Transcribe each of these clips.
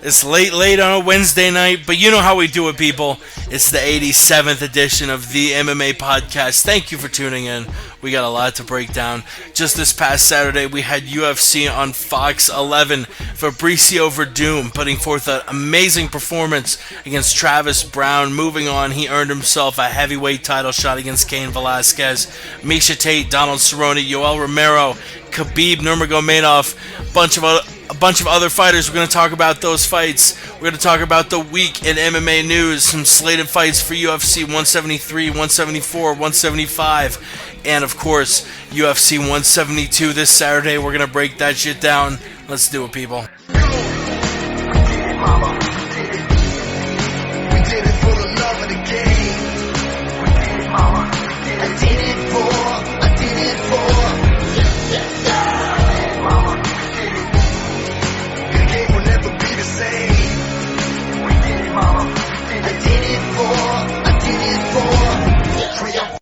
It's late on a Wednesday night, but you know how we do it, people. It's the 87th edition of the MMA Podcast. Thank you for tuning in. We got a lot to break down. Just this past Saturday, we had UFC on Fox 11. Fabricio Verdum putting forth an amazing performance against Travis Brown. Moving on, he earned himself a heavyweight title shot against Cain Velasquez. Misha Tate, Donald Cerrone, Yoel Romero, Khabib Nurmagomedov, a bunch of other fighters. We're going to talk about those fights. We're going to talk about the week in MMA news, some slated fights for UFC 173, 174, 175, and of course, UFC 172 this Saturday. We're going to break that shit down. Let's do it, people.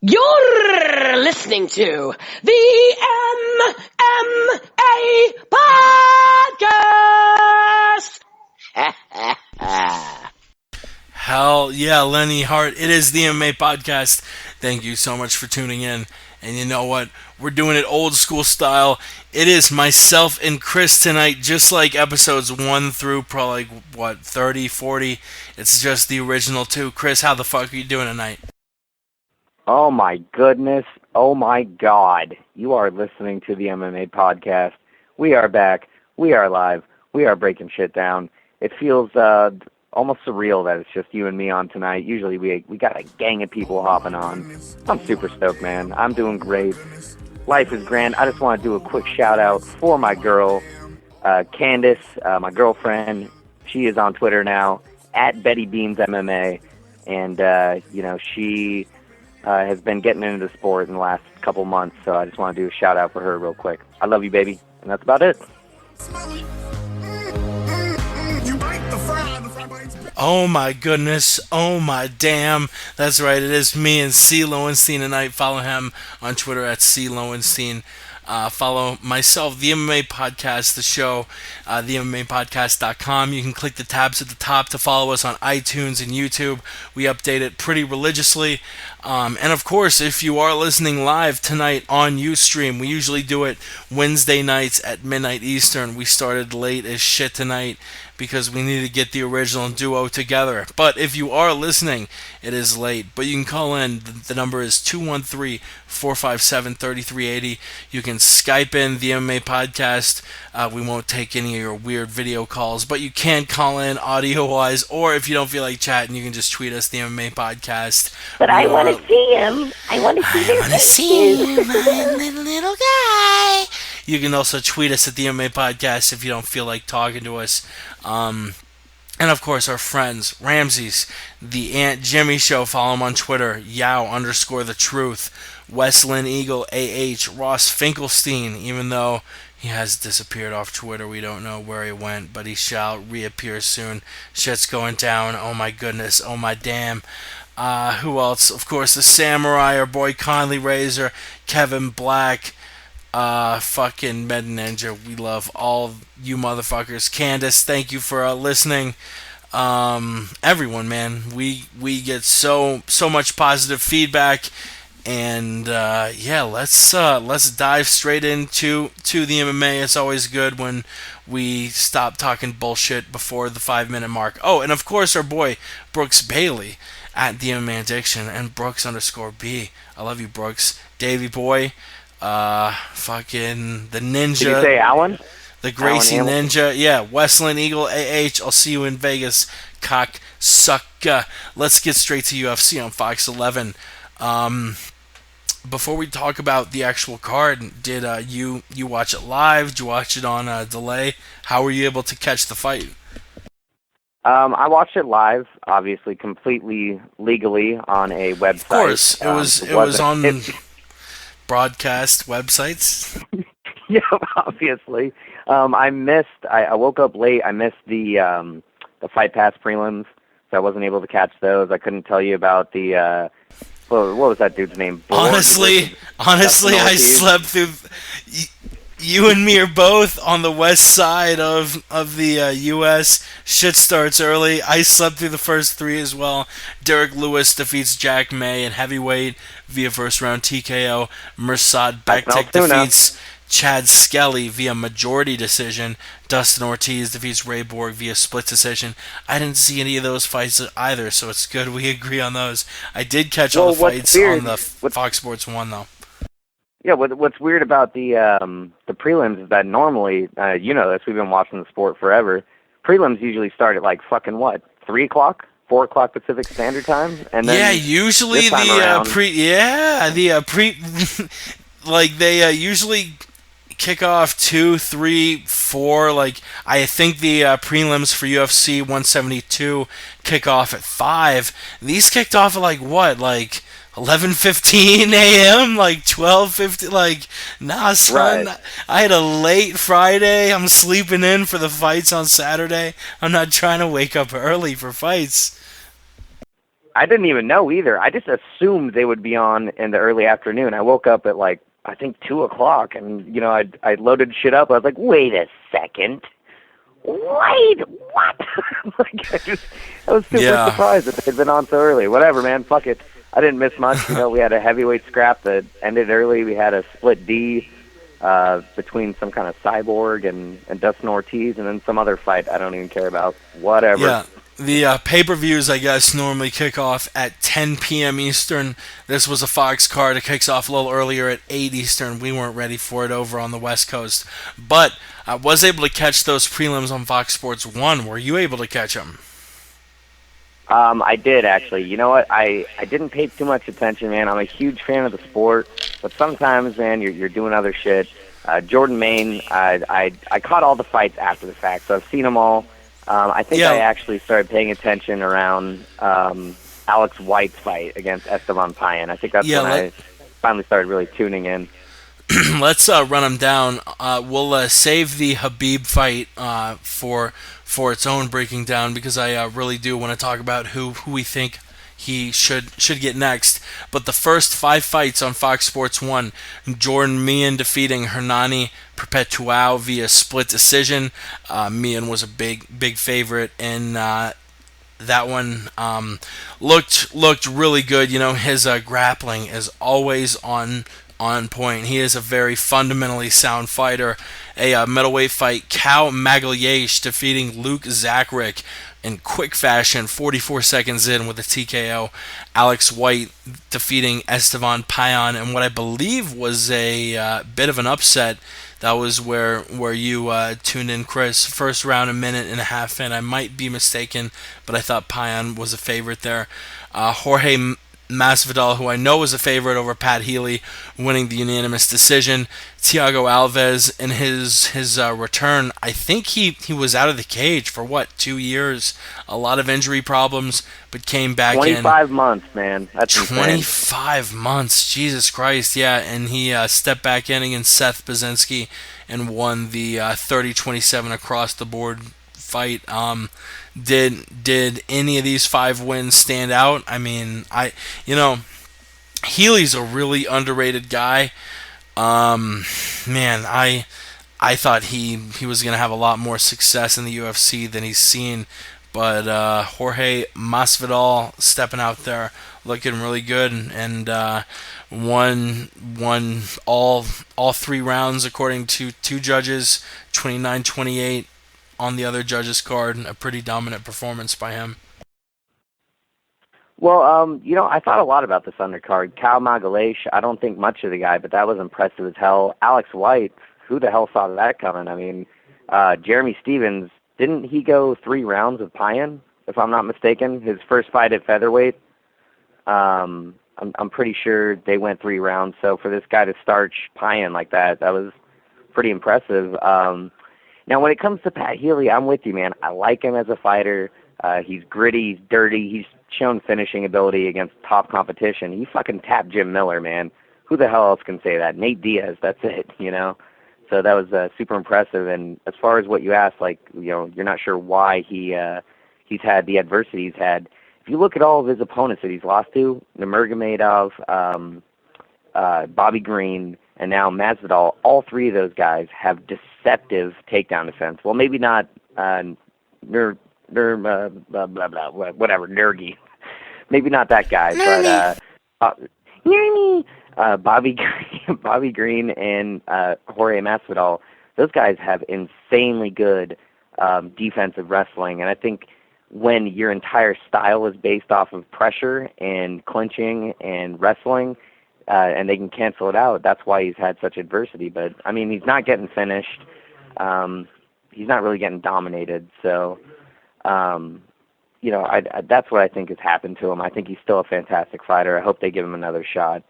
You're listening to the MMA Podcast. Hell yeah, Lenny Hart. It is the MMA Podcast. Thank you so much for tuning in. And you know what? We're doing it old school style. It is myself and Chris tonight, just like episodes 1 through probably, 30, 40. It's just the original 2. Chris, how the fuck are you doing tonight? Oh my goodness. Oh my God. You are listening to the MMA Podcast. We are back. We are live. We are breaking shit down. It feels almost surreal that it's just you and me on tonight. Usually we got a gang of people hopping on. I'm super stoked, man. I'm doing great. Life is grand. I just want to do a quick shout out for my girl, Candace, my girlfriend. She is on Twitter now, at Betty Beans MMA. And, she has been getting into the sport in the last couple months, so I just want to do a shout out for her real quick. I love you, baby. And that's about it. Oh my goodness. Oh my damn. That's right. It is me and C. Lowenstein tonight. Follow him on Twitter at C. Lowenstein. Follow myself, the MMA Podcast, the show, themmapodcast.com. You can click the tabs at the top to follow us on iTunes and YouTube. We update it pretty religiously. And of course, if you are listening live tonight on Ustream, we usually do it Wednesday nights at midnight Eastern. We started late as shit tonight because we need to get the original duo together. But if you are listening, it is late. But you can call in. The number is 213-457-3380. You can Skype in the MMA Podcast. We won't take any of your weird video calls, but you can call in audio-wise, or if you don't feel like chatting, you can just tweet us, the MMA Podcast. But I want to see him. I want to see him, my little guy. You can also tweet us at the MMA Podcast if you don't feel like talking to us. And of course, our friends, Ramses, the Aunt Jimmy Show. Follow him on Twitter, Yow_the_truth. Westlin Eagle AH, Ross Finkelstein, even though he has disappeared off Twitter. We don't know where he went, but he shall reappear soon. Shit's going down. Oh my goodness. Oh my damn. Who else? Of course, the Samurai, our boy Conley Razor, Kevin Black, fucking Med Ninja. We love all you motherfuckers. Candace, thank you for listening. Everyone, man. We get so much positive feedback. And let's dive straight into the MMA. It's always good when we stop talking bullshit before the 5-minute mark. Oh, and of course our boy Brooks Bailey at the MMA Addiction and Brooks_B. I love you, Brooks. Davey boy, fucking the Ninja. Did you say Alan? The Gracie Alan Ninja. Yeah, Westlin Eagle AH. I'll see you in Vegas, cocksucker. Let's get straight to UFC on Fox 11. Before we talk about the actual card, did you watch it live? Did you watch it on delay? How were you able to catch the fight? I watched it live, obviously, completely legally on a website. Of course, it was on broadcast websites. Yeah, obviously. I woke up late. I missed the Fight Pass prelims, so I wasn't able to catch those. I couldn't tell you about the what was that dude's name? Honestly, I slept through. You and me are both on the west side of the U.S. Shit starts early. I slept through the first three as well. Derek Lewis defeats Jack May in heavyweight via first round TKO. Mirsad I smell Bektic tuna. defeats Chad Skelly via majority decision. Dustin Ortiz defeats Ray Borg via split decision. I didn't see any of those fights either, so it's good we agree on those. I did catch all the Well, what's fights weird? on the Fox Sports 1, though. Yeah, what's weird about the prelims is that normally, you know this, we've been watching the sport forever. Prelims usually start at like fucking what, 3 o'clock, 4 o'clock Pacific Standard Time, and then Yeah, usually this time the around, like they usually kick off 2, 3, 4. Like I think the prelims for UFC 172 kick off at 5. These kicked off at like what, like 11:15 a.m., like 12:50. Like, nah, son. Right. I had a late Friday. I'm sleeping in for the fights on Saturday. I'm not trying to wake up early for fights. I didn't even know either. I just assumed they would be on in the early afternoon. I woke up at like I think 2 o'clock, and you know I loaded shit up. I was like, wait a second. Wait, what? Like, I was super surprised that they'd been on so early. Whatever, man. Fuck it. I didn't miss much. You know, we had a heavyweight scrap that ended early. We had a split D between some kind of Cyborg and Dustin Ortiz, and then some other fight I don't even care about. Whatever. Yeah. The pay-per-views, I guess, normally kick off at 10 p.m. Eastern. This was a Fox card. It kicks off a little earlier at 8 Eastern. We weren't ready for it over on the West Coast. But I was able to catch those prelims on Fox Sports 1. Were you able to catch them? I did, actually. You know what? I didn't pay too much attention, man. I'm a huge fan of the sport, but sometimes, man, you're doing other shit. Jordan Maine, I caught all the fights after the fact, so I've seen them all. I think I actually started paying attention around Alex White's fight against Esteban Payan. I think that's when I finally started really tuning in. Let's run them down. We'll save the Habib fight for its own breaking down, because I really do want to talk about who we think he should get next. But the first 5 fights on Fox Sports 1, Jordan Meehan defeating Hernani Perpetual via split decision. Meehan was a big favorite in that one. Looked really good. You know, his grappling is always on point. He is a very fundamentally sound fighter. A middleweight fight, Cal Magalhaes defeating Luke Zacharick in quick fashion, 44 seconds in with a TKO. Alex White defeating Esteban Payan in what I believe was a bit of an upset. That was where you tuned in, Chris. First round, a minute and a half in. I might be mistaken, but I thought Payan was a favorite there. Jorge Masvidal, who I know was a favorite over Pat Healy, winning the unanimous decision. Thiago Alves in his return. I think he was out of the cage for 2 years. A lot of injury problems, but came back 25 months, man. That's 25 insane. months. Jesus Christ, yeah. And he stepped back in against Seth Baczynski and won the 30-27 across the board fight. Did any of these 5 wins stand out? I mean, Healy's a really underrated guy. Man, I thought he was gonna have a lot more success in the UFC than he's seen, but Jorge Masvidal stepping out there, looking really good, and won all 3 rounds according to 2 judges, 29-28 on the other judges' card. A pretty dominant performance by him. Well, you know, I thought a lot about this undercard. Cal Magalhaes, I don't think much of the guy, but that was impressive as hell. Alex White, who the hell saw that coming? I mean, Jeremy Stevens, didn't he go 3 rounds with Payan, if I'm not mistaken? His first fight at featherweight. I'm pretty sure they went 3 rounds. So for this guy to starch Payan like that was pretty impressive. Now, when it comes to Pat Healy, I'm with you, man. I like him as a fighter. He's gritty, he's dirty, he's shown finishing ability against top competition. He fucking tapped Jim Miller, man. Who the hell else can say that? Nate Diaz, that's it, you know? So that was super impressive. And as far as what you asked, like, you know, you're not sure why he's had the adversity he's had. If you look at all of his opponents that he's lost to, Nurmagomedov, Bobby Green, and now Masvidal. All three of those guys have deceptive takedown defense. Well, maybe not whatever, Nurgi. Maybe not that guy, but Bobby Green and Jorge Masvidal. Those guys have insanely good defensive wrestling, and I think when your entire style is based off of pressure and clinching and wrestling, and they can cancel it out, that's why he's had such adversity. But, I mean, he's not getting finished. He's not really getting dominated. So, that's what I think has happened to him. I think he's still a fantastic fighter. I hope they give him another shot.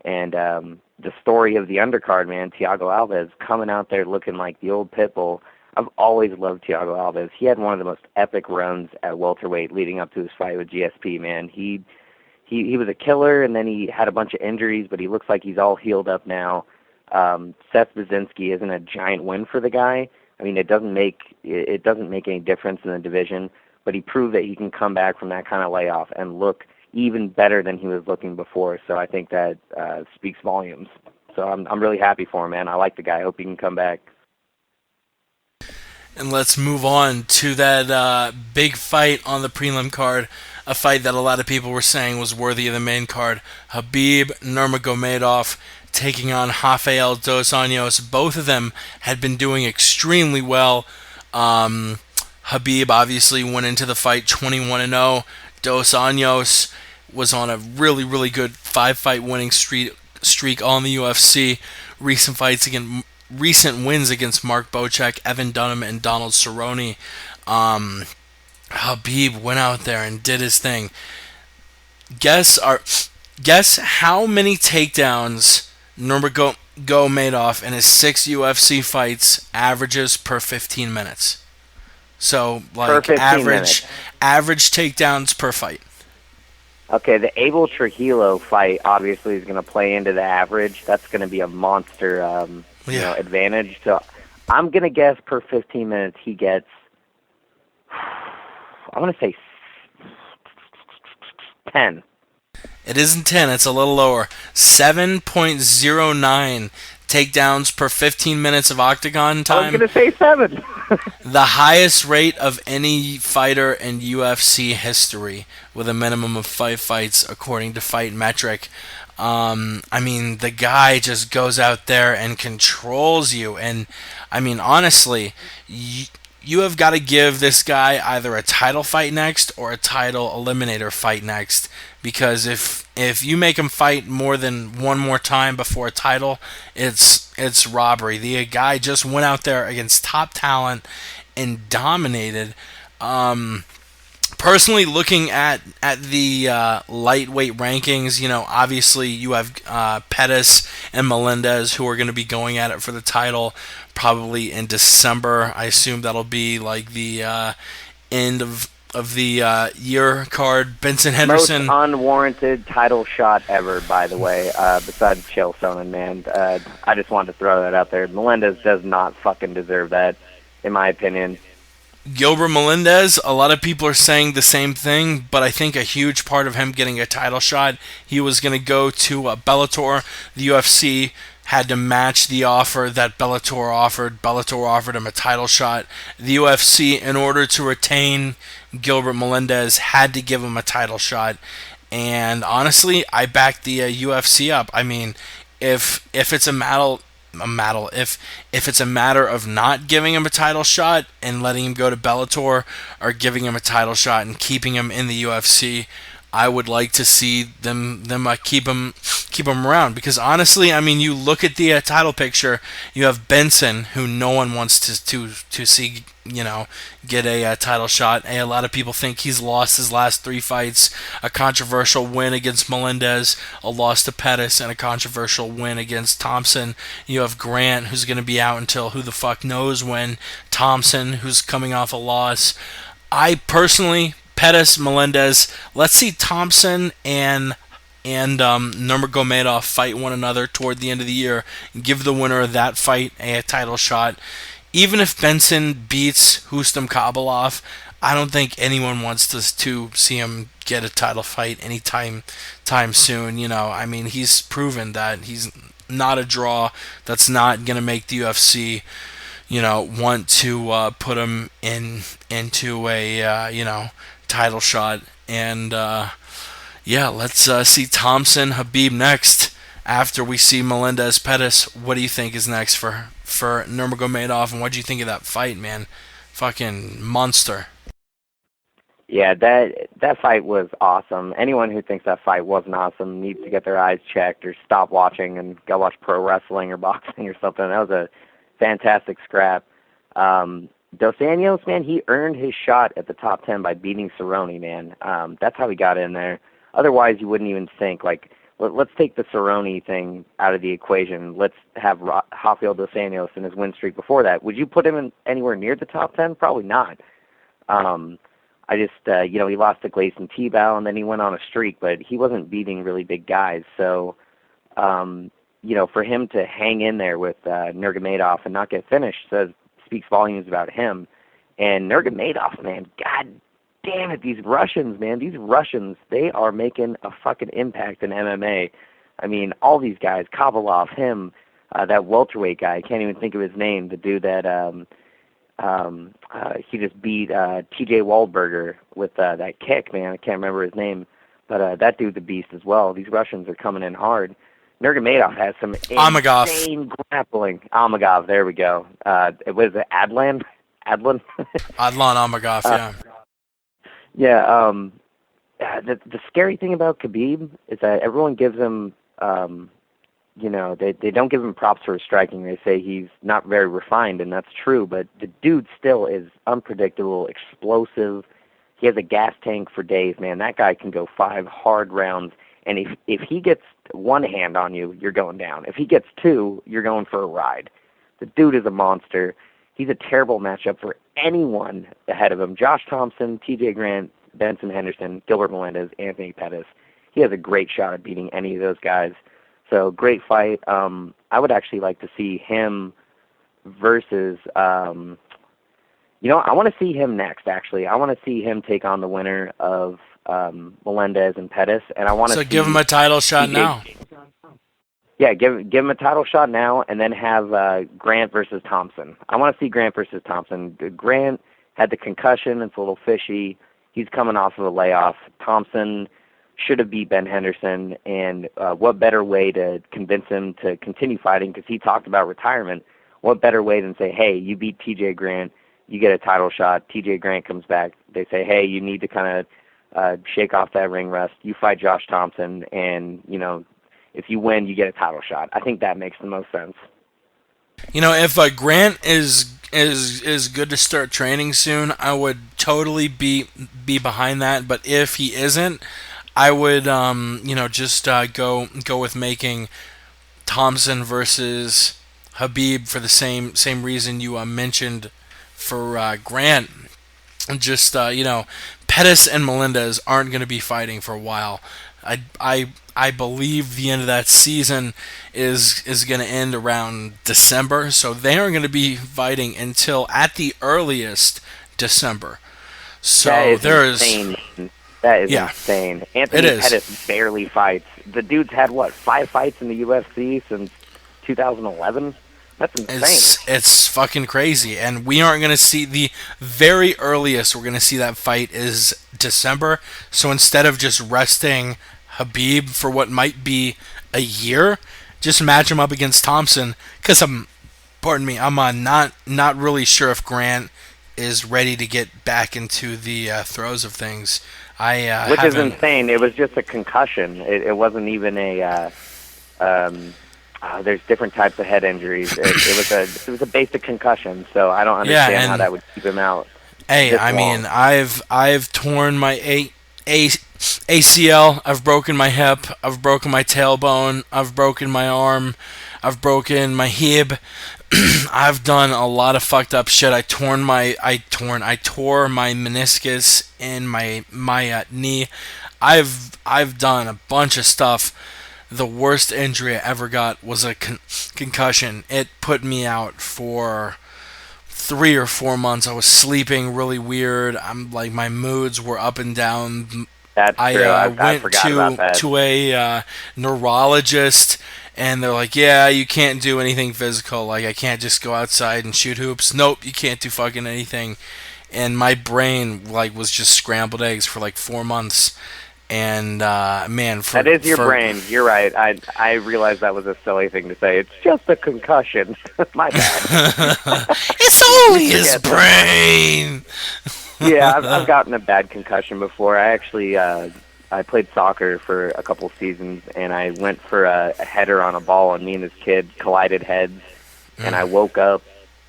And the story of the undercard, man, Thiago Alves coming out there looking like the old pit bull. I've always loved Thiago Alves. He had one of the most epic runs at welterweight leading up to his fight with GSP, man. He was a killer, and then he had a bunch of injuries, but he looks like he's all healed up now. Seth Brzezinski isn't a giant win for the guy. I mean, it doesn't make any difference in the division, but he proved that he can come back from that kind of layoff and look even better than he was looking before. So I think that speaks volumes. So I'm really happy for him, man. I like the guy. I hope he can come back. And let's move on to that big fight on the prelim card, a fight that a lot of people were saying was worthy of the main card. Khabib Nurmagomedov taking on Rafael dos Anjos. Both of them had been doing extremely well. Khabib obviously went into the fight 21-0. Dos Anjos was on a really, really good 5-fight winning streak all in the UFC. Recent wins against Mark Bocek, Evan Dunham, and Donald Cerrone. Khabib went out there and did his thing. Guess how many takedowns Nurmagomedov in his 6 UFC fights averages per 15 minutes. So, like, average takedowns per fight. Okay, the Abel Trujillo fight obviously is going to play into the average. That's going to be a monster advantage. So I'm going to guess per 15 minutes he gets, I'm going to say 10. It isn't 10, it's a little lower. 7.09 takedowns per 15 minutes of octagon time. I was going to say 7. The highest rate of any fighter in UFC history with a minimum of 5 fights, according to Fight Metric. I mean, the guy just goes out there and controls you. And, I mean, honestly, you have got to give this guy either a title fight next or a title eliminator fight next. Because if you make him fight more than one more time before a title, it's robbery. The guy just went out there against top talent and dominated. Personally, looking at the lightweight rankings, obviously you have Pettis and Melendez who are going to be going at it for the title probably in December. I assume that'll be like the end of the year card. Benson Henderson. Most unwarranted title shot ever, by the way, besides Chael Sonnen, man. I just wanted to throw that out there. Melendez does not fucking deserve that, in my opinion. Gilbert Melendez, a lot of people are saying the same thing, but I think a huge part of him getting a title shot, he was going to go to Bellator. The UFC had to match the offer that Bellator offered. Bellator offered him a title shot. The UFC, in order to retain Gilbert Melendez, had to give him a title shot. And honestly, I backed the UFC up. I mean, if it's a matter of not giving him a title shot and letting him go to Bellator, or giving him a title shot and keeping him in the UFC, I would like to see them keep him around. Because honestly, I mean, you look at the title picture, you have Benson, who no one wants to see, get a title shot. A lot of people think he's lost his last 3 fights. A controversial win against Melendez, a loss to Pettis, and a controversial win against Thompson. You have Grant, who's going to be out until who the fuck knows when. Thompson, who's coming off a loss. I personally, Pettis, Melendez, let's see Thompson and Nurmagomedov fight one another toward the end of the year and give the winner of that fight a title shot. Even if Benson beats Rustam Khabilov, I don't think anyone wants to see him get a title fight anytime soon. I mean, he's proven that he's not a draw. That's not gonna make the UFC, want to put him into a title shot. And yeah, let's see Thompson Habib next. After we see Melendez Pettis, what do you think is next for Nurmagomedov, and what do you think of that fight, man? Fucking monster. Yeah, that fight was awesome. Anyone who thinks that fight wasn't awesome needs to get their eyes checked or stop watching and go watch pro wrestling or boxing or something. That was a fantastic scrap. Dos Anjos, man, he earned his shot at the top 10 by beating Cerrone, man. That's how he got in there. Otherwise, you wouldn't even think, like, let's take the Cerrone thing out of the equation. Let's have Rafael Dos Anjos in his win streak before that. Would you put him in anywhere near the top 10? Probably not. I just, he lost to Gleison Tebow, and then he went on a streak, but he wasn't beating really big guys. So, for him to hang in there with Nurmagomedov and not get finished speaks volumes about him. And Nurmagomedov, man, god damn it, these Russians, they are making a fucking impact in MMA. I mean, all these guys, Kovalov, him, that welterweight guy, I can't even think of his name, the dude that he just beat TJ Waldberger with that kick, man. I can't remember his name, but that dude's a beast as well. These Russians are coming in hard. Nurmagomedov has some insane grappling. Amagov, there we go. Was it Adlan? Adlan Amagov, yeah. Yeah, the scary thing about Khabib is that everyone gives him, they don't give him props for his striking. They say he's not very refined, and that's true, but the dude still is unpredictable, explosive. He has a gas tank for days, man. That guy can go 5 hard rounds, and if he gets one hand on you, you're going down. If he gets 2, you're going for a ride. The dude is a monster. He's a terrible matchup for anyone ahead of him. Josh Thompson, TJ Grant, Benson Henderson, Gilbert Melendez, Anthony Pettis. He has a great shot at beating any of those guys. So, great fight. I would actually like to see him versus, I want to see him next, actually. I want to see him take on the winner of Melendez and Pettis. And I want to give him a title shot now. Yeah, give him a title shot now, and then have Grant versus Thompson. I want to see Grant versus Thompson. Grant had the concussion. It's a little fishy. He's coming off of a layoff. Thompson should have beat Ben Henderson, and what better way to convince him to continue fighting, because he talked about retirement. What better way than say, hey, you beat TJ Grant, you get a title shot, TJ Grant comes back, they say, hey, you need to kind of shake off that ring rust, you fight Josh Thompson, and, if you win, you get a title shot. I think that makes the most sense. If Grant is good to start training soon, I would totally be behind that. But if he isn't, I would just go with making Thompson versus Habib for the same reason you mentioned for Grant. Just Pettis and Melendez aren't going to be fighting for a while. I believe the end of that season is going to end around December, so they aren't going to be fighting until at the earliest December. So insane. That is insane. Anthony Pettis barely fights. The dude's had 5 fights in the UFC since 2011. That's insane. It's fucking crazy, and we aren't going to see the very earliest we're going to see that fight is December. So instead of just resting Habib for what might be a year, just match him up against Thompson, because I'm not really sure if Grant is ready to get back into the throes of things. Which is insane. It was just a concussion. It wasn't even a. There's different types of head injuries. It was a basic concussion, so I don't understand how that would keep him out. Hey, I mean, I've torn my ACL, I've broken my hip, I've broken my tailbone, I've broken my arm, I've broken my hip. I've done a lot of fucked up shit. I tore my meniscus in my knee. I've done a bunch of stuff. The worst injury I ever got was a concussion. It put me out for 3 or 4 months. I was sleeping really weird. I'm like, my moods were up and down. That's I true. I went forgot about that. to a neurologist, and they're like, "Yeah, you can't do anything physical. Like, I can't just go outside and shoot hoops. Nope, you can't do fucking anything." And my brain like was just scrambled eggs for like 4 months. And man, That is your brain. You're right. I realized that was a silly thing to say. It's just a concussion. My bad. it's only his brain. Yeah, I've gotten a bad concussion before. I actually I played soccer for a couple seasons, and I went for a header on a ball, and me and this kid collided heads, and I woke up.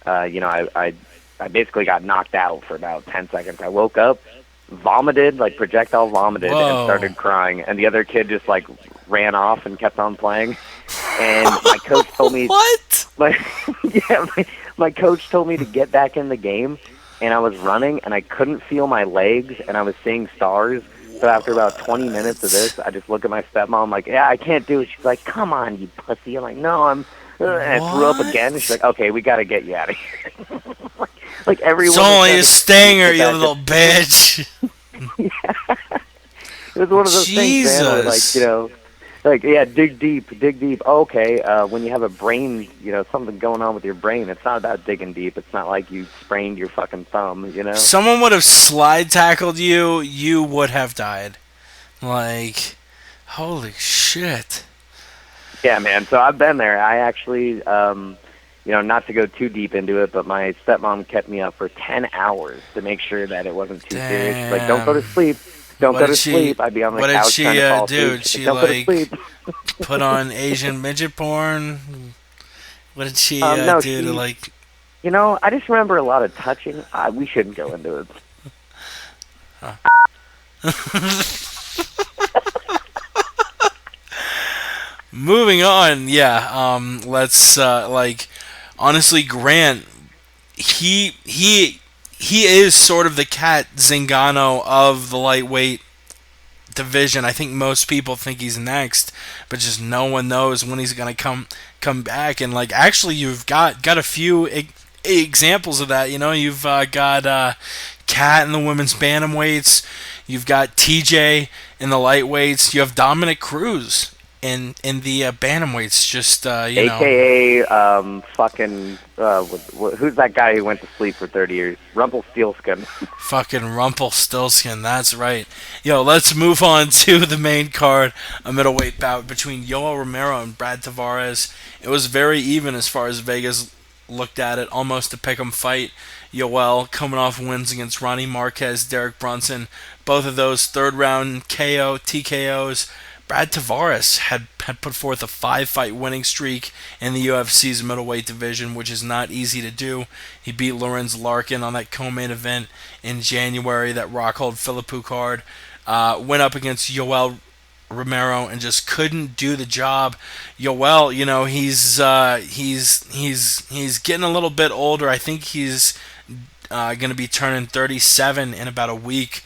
I basically got knocked out for about 10 seconds. I woke up, vomited, like projectile vomited, Whoa. and started crying. And the other kid just like ran off and kept on playing. And my coach told me What? my coach told me to get back in the game, and I was running, and I couldn't feel my legs, and I was seeing stars. So after about 20 minutes of this, I just look at my stepmom, I'm like, yeah, I can't do it. She's like, come on, you pussy. I'm like, no, I'm... And I threw up again, and she's like, okay, we got to get you out of here. like everyone... It's only a stinger, you little bitch. Yeah. It was one of those things, man, where, like, you know... Like, yeah, dig deep. Okay, when you have a brain, you know, something going on with your brain, it's not about digging deep. It's not like you sprained your fucking thumb, you know? Someone would have slide tackled you, you would have died. Like, holy shit. Yeah, man, so I've been there. I actually, you know, not to go too deep into it, but my stepmom kept me up for 10 hours to make sure that it wasn't too serious. She's like, don't go to sleep. Don't go to sleep. I'd be on the couch trying to fall asleep. What did she do? Don't go to sleep. Put on Asian midget porn? What did she no, do to, like... You know, I just remember a lot of touching. We shouldn't go into it. Moving on, yeah. Let's like, honestly, Grant. He is sort of the Cat Zingano of the lightweight division. I think most people think he's next, but just no one knows when he's gonna come back. And like, actually, you've got a few examples of that. You know, you've got Cat in the women's bantamweights. You've got TJ in the lightweights. You have Dominic Cruz in the bantamweights. Just you know, AKA fucking who's that guy who went to sleep for 30 years? Rumpelstiltskin. Fucking Rumpelstiltskin. That's right. Yo, let's move on to the main card, a middleweight bout between Yoel Romero and Brad Tavares. It was very even as far as Vegas looked at it, almost a pick'em fight. Yoel coming off wins against Ronnie Marquez, Derek Brunson, both of those third round KO, TKOs. Brad Tavares had put forth a 5-fight winning streak in the UFC's middleweight division, which is not easy to do. He beat Lorenz Larkin on that co-main event in January, that Rockhold Philippou card. Went up against Yoel Romero and just couldn't do the job. Yoel, you know, he's getting a little bit older. I think he's going to be turning 37 in about a week.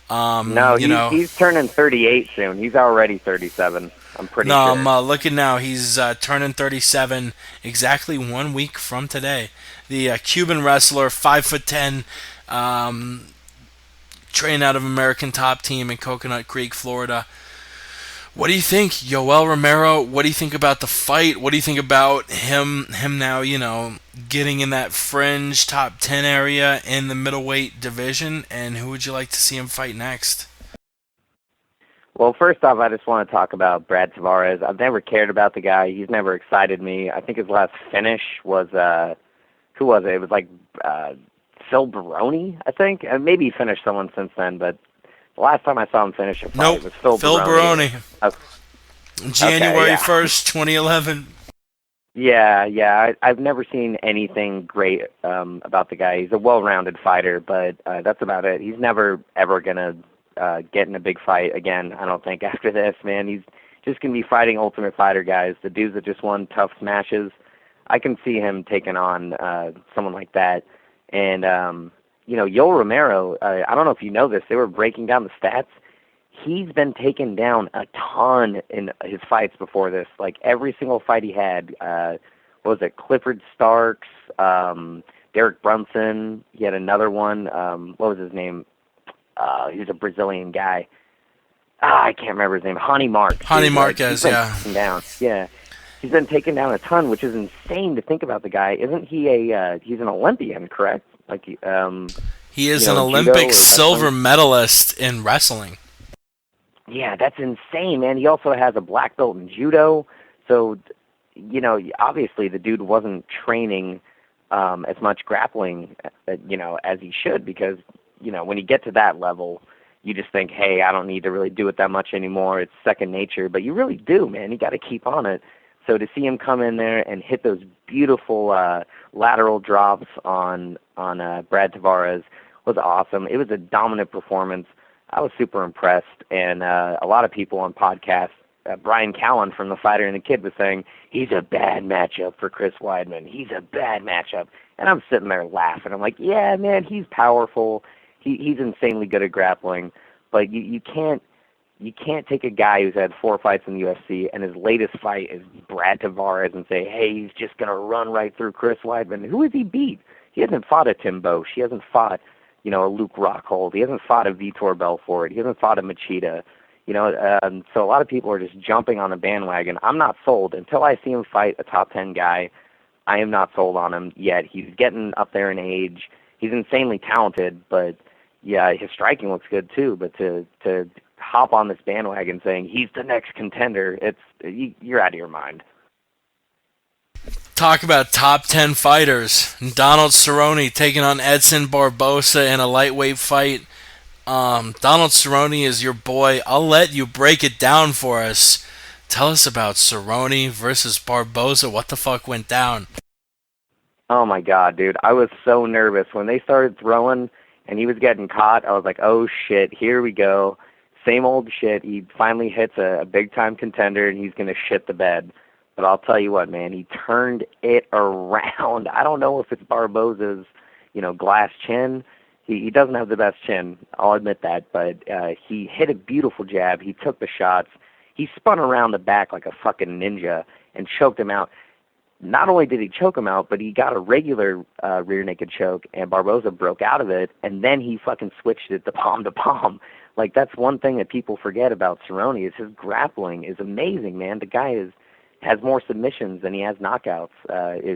No, he's turning 38 soon. He's already 37. I'm pretty sure. No, I'm looking now. He's turning 37 exactly 1 week from today. The Cuban wrestler, 5'10", trained out of American Top Team in Coconut Creek, Florida. What do you think, Yoel Romero? What do you think about the fight? What do you think about him now, you know, getting in that fringe top 10 area in the middleweight division? And who would you like to see him fight next? Well, first off, I just want to talk about Brad Tavares. I've never cared about the guy. He's never excited me. I think his last finish was, who was it? It was like Phil Baroni, I think. And maybe he finished someone since then, but the last time I saw him finish a fight was Phil Baroni. January 1st, 2011. Yeah. I've never seen anything great about the guy. He's a well-rounded fighter, but that's about it. He's never, ever going to get in a big fight again, I don't think, after this, man. He's just going to be fighting Ultimate Fighter guys, the dudes that just won tough smashes. I can see him taking on someone like that. And, you know, Yoel Romero, I don't know if you know this, they were breaking down the stats. He's been taken down a ton in his fights before this. Like, every single fight he had, what was it, Clifford Starks, Derek Brunson. He had another one. What was his name? He was a Brazilian guy. I can't remember his name. Honey Mark. Honey Dude, Marquez, he's been yeah. taken down. Yeah. He's been taken down a ton, which is insane to think about the guy. Isn't he he's an Olympian, correct? Like, He is you an know, judo Olympic or silver wrestling? medalist in wrestling. Yeah, that's insane, man. He also has a black belt in judo. So, you know, obviously the dude wasn't training as much grappling, you know, as he should because, you know, when you get to that level, you just think, hey, I don't need to really do it that much anymore. It's second nature. But you really do, man. You got to keep on it. So to see him come in there and hit those beautiful lateral drops on Brad Tavares was awesome. It was a dominant performance. I was super impressed, and a lot of people on podcasts, Brian Callen from The Fighter and the Kid was saying, he's a bad matchup for Chris Weidman. He's a bad matchup. And I'm sitting there laughing. I'm like, yeah, man, he's powerful. He's insanely good at grappling. But you can't take a guy who's had 4 fights in the UFC and his latest fight is Brad Tavares and say, hey, he's just going to run right through Chris Weidman. Who has he beat? He hasn't fought a Tim Bosch. He hasn't fought, you know, a Luke Rockhold. He hasn't fought a Vitor Belfort. He hasn't fought a Machida. You know, so a lot of people are just jumping on the bandwagon. I'm not sold. Until I see him fight a top 10 guy, I am not sold on him yet. He's getting up there in age. He's insanely talented, but, yeah, his striking looks good too. But to hop on this bandwagon saying he's the next contender, you're out of your mind. Talk about top 10 fighters. Donald Cerrone taking on Edson Barbosa in a lightweight fight. Donald Cerrone is your boy. I'll let you break it down for us. Tell us about Cerrone versus Barbosa. What the fuck went down? Oh, my God, dude. I was so nervous. When they started throwing and he was getting caught, I was like, oh, shit, here we go. Same old shit. He finally hits a big-time contender, and he's going to shit the bed. But I'll tell you what, man, he turned it around. I don't know if it's Barbosa's, you know, glass chin. He doesn't have the best chin. I'll admit that. But he hit a beautiful jab. He took the shots. He spun around the back like a fucking ninja and choked him out. Not only did he choke him out, but he got a regular rear naked choke, and Barbosa broke out of it, and then he fucking switched it to palm. Like, that's one thing that people forget about Cerrone is his grappling is amazing, man. The guy has more submissions than he has knockouts.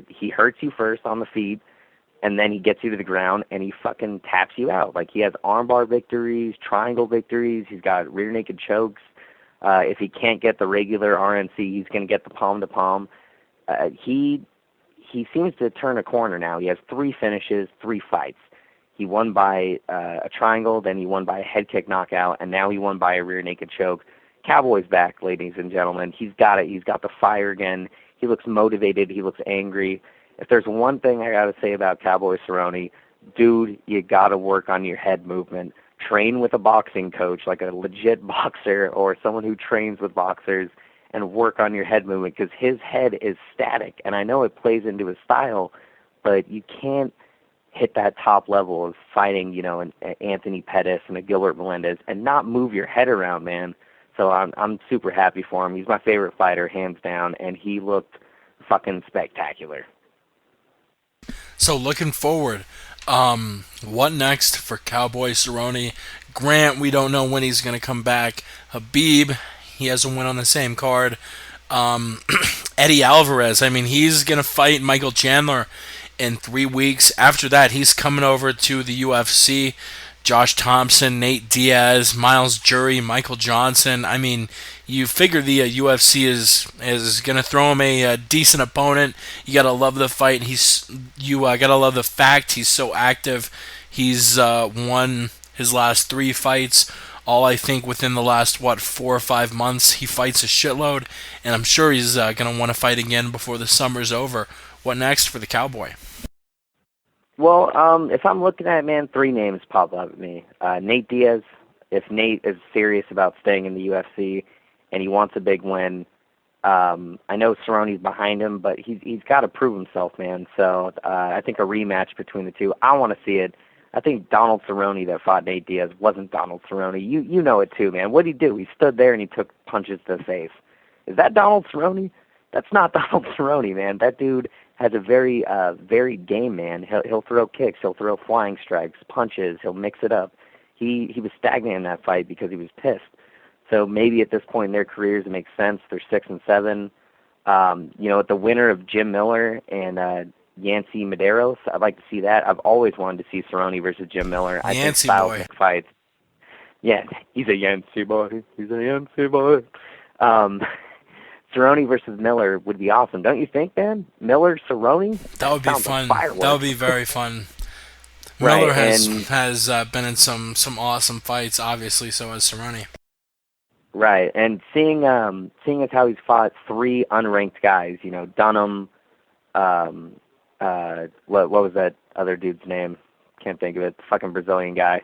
He hurts you first on the feet, and then he gets you to the ground, and he fucking taps you out. Like, he has armbar victories, triangle victories. He's got rear naked chokes. If he can't get the regular RNC, he's going to get the palm-to-palm. He seems to turn a corner now. He has 3 finishes, 3 fights. He won by a triangle, then he won by a head kick knockout, and now he won by a rear naked choke. Cowboy's back, ladies and gentlemen. He's got it. He's got the fire again. He looks motivated. He looks angry. If there's one thing I got to say about Cowboy Cerrone, dude, you got to work on your head movement. Train with a boxing coach, like a legit boxer or someone who trains with boxers, and work on your head movement because his head is static. And I know it plays into his style, but you can't hit that top level of fighting, you know, an Anthony Pettis and a Gilbert Melendez and not move your head around, man. So I'm super happy for him. He's my favorite fighter, hands down, and he looked fucking spectacular. So looking forward, what next for Cowboy Cerrone? Grant, we don't know when he's going to come back. Habib, he has a win on the same card. Eddie Alvarez, I mean, he's going to fight Michael Chandler in 3 weeks. After that, he's coming over to the UFC. Josh Thompson, Nate Diaz, Miles Jury, Michael Johnson. I mean, you figure the UFC is going to throw him a decent opponent. You got to love the fight. You got to love the fact he's so active. He's won his last 3 fights. All I think within the last 4 or 5 months, he fights a shitload, and I'm sure he's going to want to fight again before the summer's over. What next for the Cowboy? Well, if I'm looking at it, man, 3 names pop up at me. Nate Diaz, if Nate is serious about staying in the UFC and he wants a big win. I know Cerrone's behind him, but he's got to prove himself, man. So I think a rematch between the two. I want to see it. I think Donald Cerrone that fought Nate Diaz wasn't Donald Cerrone. You know it too, man. What did he do? He stood there and he took punches to the face. Is that Donald Cerrone? That's not Donald Cerrone, man. That dude has a very varied game, man. He'll throw kicks, he'll throw flying strikes, punches, he'll mix it up. He was stagnant in that fight because he was pissed. So maybe at this point in their careers, it makes sense. They're 6-7. The winner of Jim Miller and Yancy Medeiros, I'd like to see that. I've always wanted to see Cerrone versus Jim Miller. I think styles make fights. Yeah, he's a Yancy boy. He's a Yancy boy. Cerrone versus Miller would be awesome, don't you think, man? Miller, Cerrone? That would be fun. That would be very fun. Right, Miller has been in some awesome fights, obviously, so has Cerrone. Right, and seeing as how he's fought 3 unranked guys, Dunham, what was that other dude's name? Can't think of it. The fucking Brazilian guy.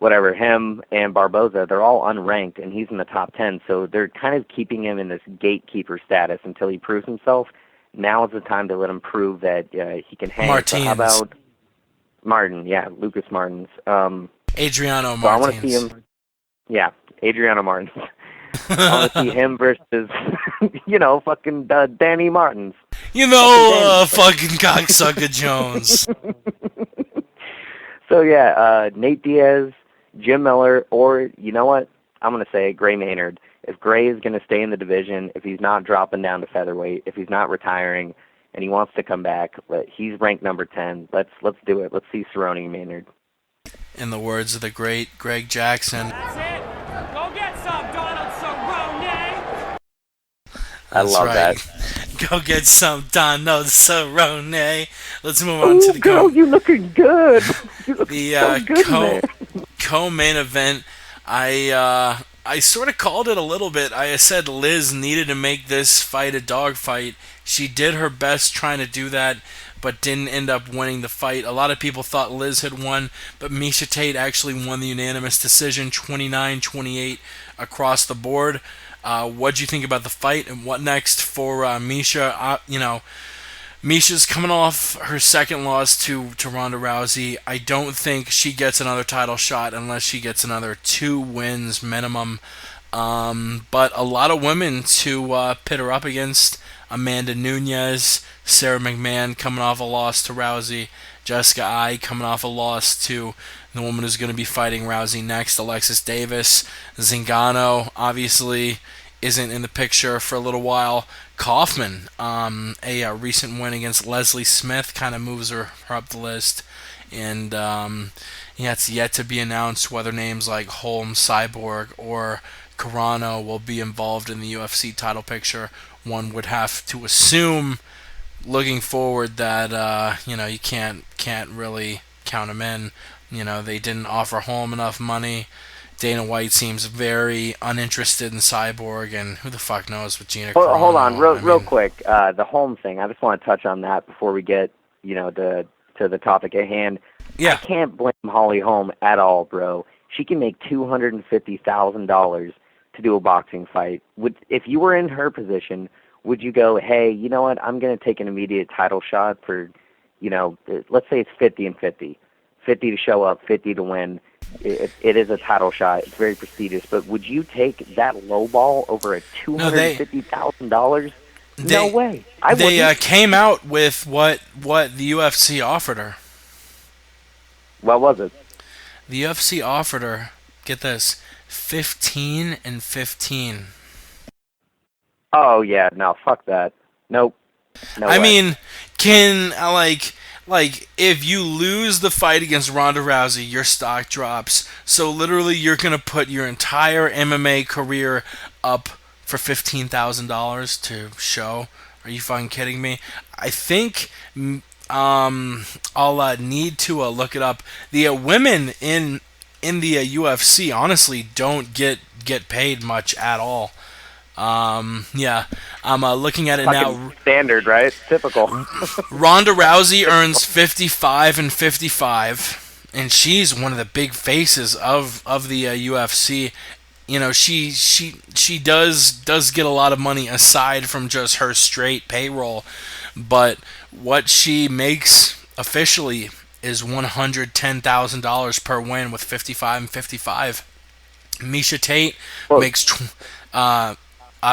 Whatever, him and Barboza, they're all unranked, and he's in the top 10, so they're kind of keeping him in this gatekeeper status until he proves himself. Now is the time to let him prove that he can hang. Martins. So how about Martin? Yeah, Lucas Martins. Adriano Martins. So I want to see him. Yeah, Adriano Martins. I want to see him versus, fucking Danny Martins. Fucking cocksucker Jones. So, yeah, Nate Diaz, Jim Miller, or, you know what? I'm going to say Gray Maynard. If Gray is going to stay in the division, if he's not dropping down to featherweight, if he's not retiring, and he wants to come back, he's ranked number 10. Let's do it. Let's see Cerrone and Maynard. In the words of the great Greg Jackson. That's it. Go get some, Donald Cerrone. I love that. Go get some Donald Cerrone. Let's move on to the girl, you looking good. You look so good, co-main event. I sort of called it a little bit. I said Liz needed to make this fight a dogfight. She did her best trying to do that, but didn't end up winning the fight. A lot of people thought Liz had won, but Miesha Tate actually won the unanimous decision, 29-28 across the board. What'd you think about the fight, and what next for Miesha? Miesha's coming off her second loss to Ronda Rousey. I don't think she gets another title shot unless she gets another 2 wins minimum. But a lot of women to pit her up against. Amanda Nunes, Sarah McMahon coming off a loss to Rousey, Jessica Ai coming off a loss to the woman who's going to be fighting Rousey next, Alexis Davis. Zingano obviously isn't in the picture for a little while. Kaufman, a recent win against Leslie Smith, kind of moves her up the list. And it's yet to be announced whether names like Holmes, Cyborg, or Carano will be involved in the UFC title picture. One would have to assume, looking forward, that you can't really count them in. They didn't offer Holm enough money. Dana White seems very uninterested in Cyborg, and who the fuck knows with Gina Carano. Hold on, real quick. The Holm thing, I just want to touch on that before we get to the topic at hand. Yeah. I can't blame Holly Holm at all, bro. She can make $250,000 to do a boxing fight. If you were in her position, would you go, hey, you know what, I'm going to take an immediate title shot for, let's say it's 50 and 50. 50 to show up, 50 to win. It is a title shot. It's very prestigious. But would you take that low ball over a $250,000? No way. They came out with what the UFC offered her. What was it? The UFC offered her, get this, 15 and 15. Oh, yeah. No, fuck that. Nope. No way. I mean, can, like, if you lose the fight against Ronda Rousey, your stock drops. So literally, you're going to put your entire MMA career up for $15,000 to show. Are you fucking kidding me? I think I'll need to look it up. The women in the UFC honestly don't get paid much at all. I'm looking at it now. Standard, right? Typical. Ronda Rousey earns 55 and 55, and she's one of the big faces of the UFC. She does get a lot of money aside from just her straight payroll, but what she makes officially is $110,000 per win with 55 and 55. Miesha Tate makes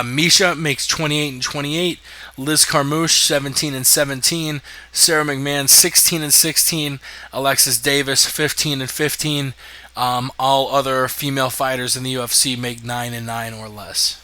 Misha makes 28-28. Liz Carmouche 17-17. Sarah McMahon 16-16. Alexis Davis 15-15. All other female fighters in the UFC make 9-9 or less.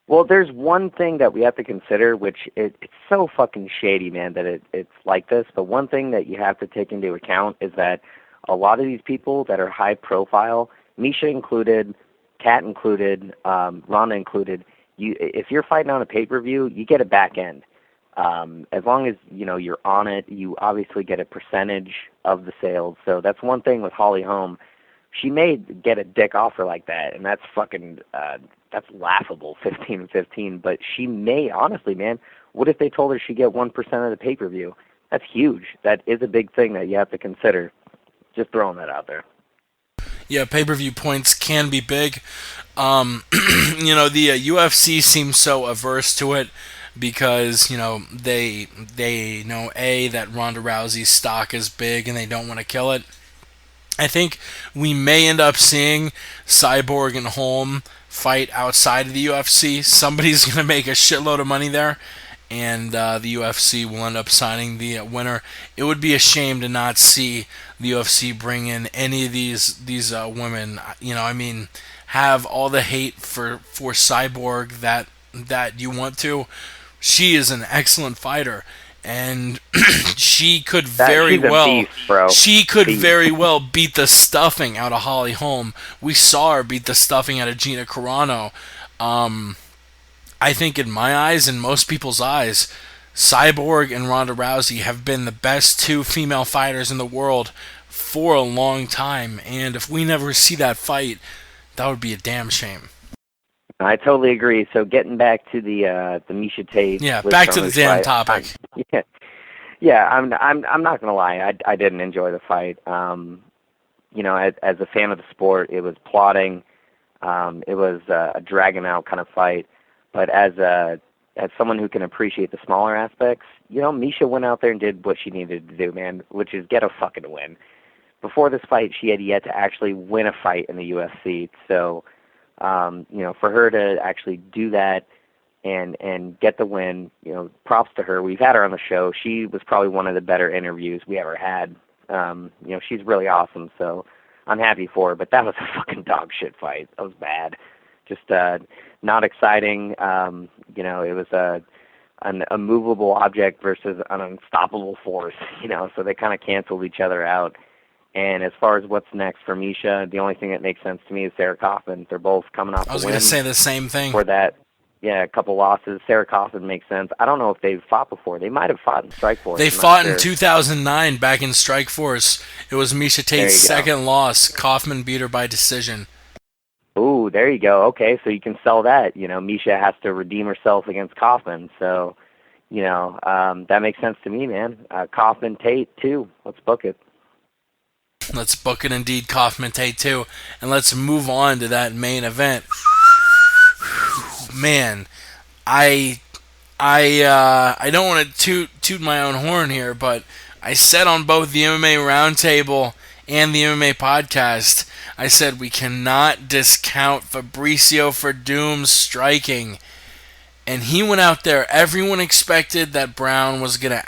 Well, there's one thing that we have to consider, which it's so fucking shady, man, that it's like this. But one thing that you have to take into account is that a lot of these people that are high profile, Misha included, Kat included, Ronda included, if you're fighting on a pay-per-view, you get a back end. As long as you're on it, you obviously get a percentage of the sales. So that's one thing with Holly Holm. She may get a dick offer like that, and that's fucking that's laughable, 15-15. But she may, honestly, man. What if they told her she'd get 1% of the pay-per-view? That's huge. That is a big thing that you have to consider. Just throwing that out there. Yeah, pay-per-view points can be big. The UFC seems so averse to it because, they know, that Ronda Rousey's stock is big and they don't want to kill it. I think we may end up seeing Cyborg and Holm fight outside of the UFC. Somebody's going to make a shitload of money there, and the UFC will end up signing the winner. It would be a shame to not see the UFC bring in any of these women. Have all the hate for Cyborg that you want to. She is an excellent fighter, and she could very well beat the stuffing out of Holly Holm. We saw her beat the stuffing out of Gina Carano. I think in my eyes, in most people's eyes, Cyborg and Ronda Rousey have been the best two female fighters in the world for a long time, and if we never see that fight, that would be a damn shame. I totally agree. So getting back to the Misha Tate. Yeah, back to the damn topic. I'm not gonna lie. I didn't enjoy the fight. As a fan of the sport, it was plotting. It was a dragging out kind of fight. But as someone who can appreciate the smaller aspects, Misha went out there and did what she needed to do, man, which is get a fucking win. Before this fight, she had yet to actually win a fight in the UFC. So, for her to actually do that and get the win, props to her. We've had her on the show. She was probably one of the better interviews we ever had. She's really awesome, so I'm happy for her. But that was a fucking dog shit fight. That was bad. Just not exciting. It was a movable object versus an unstoppable force, so they kind of canceled each other out. And as far as what's next for Misha, the only thing that makes sense to me is Sarah Kaufman. They're both coming off a win. I was going to say the same thing. For that, a couple losses. Sarah Kaufman makes sense. I don't know if they've fought before. They might have fought in Strikeforce. They fought in 2009 back in Strikeforce. It was Misha Tate's second loss. Kaufman beat her by decision. Ooh, there you go. Okay, so you can sell that. Misha has to redeem herself against Kaufman. So, that makes sense to me, man. Kaufman Tate, too. Let's book it. Let's book it indeed, Kaufman Tate too, and let's move on to that main event. Man, I don't want to toot my own horn here, but I said on both the MMA Roundtable and the MMA Podcast, I said we cannot discount Fabricio Verdum's striking, and he went out there. Everyone expected that Brown was gonna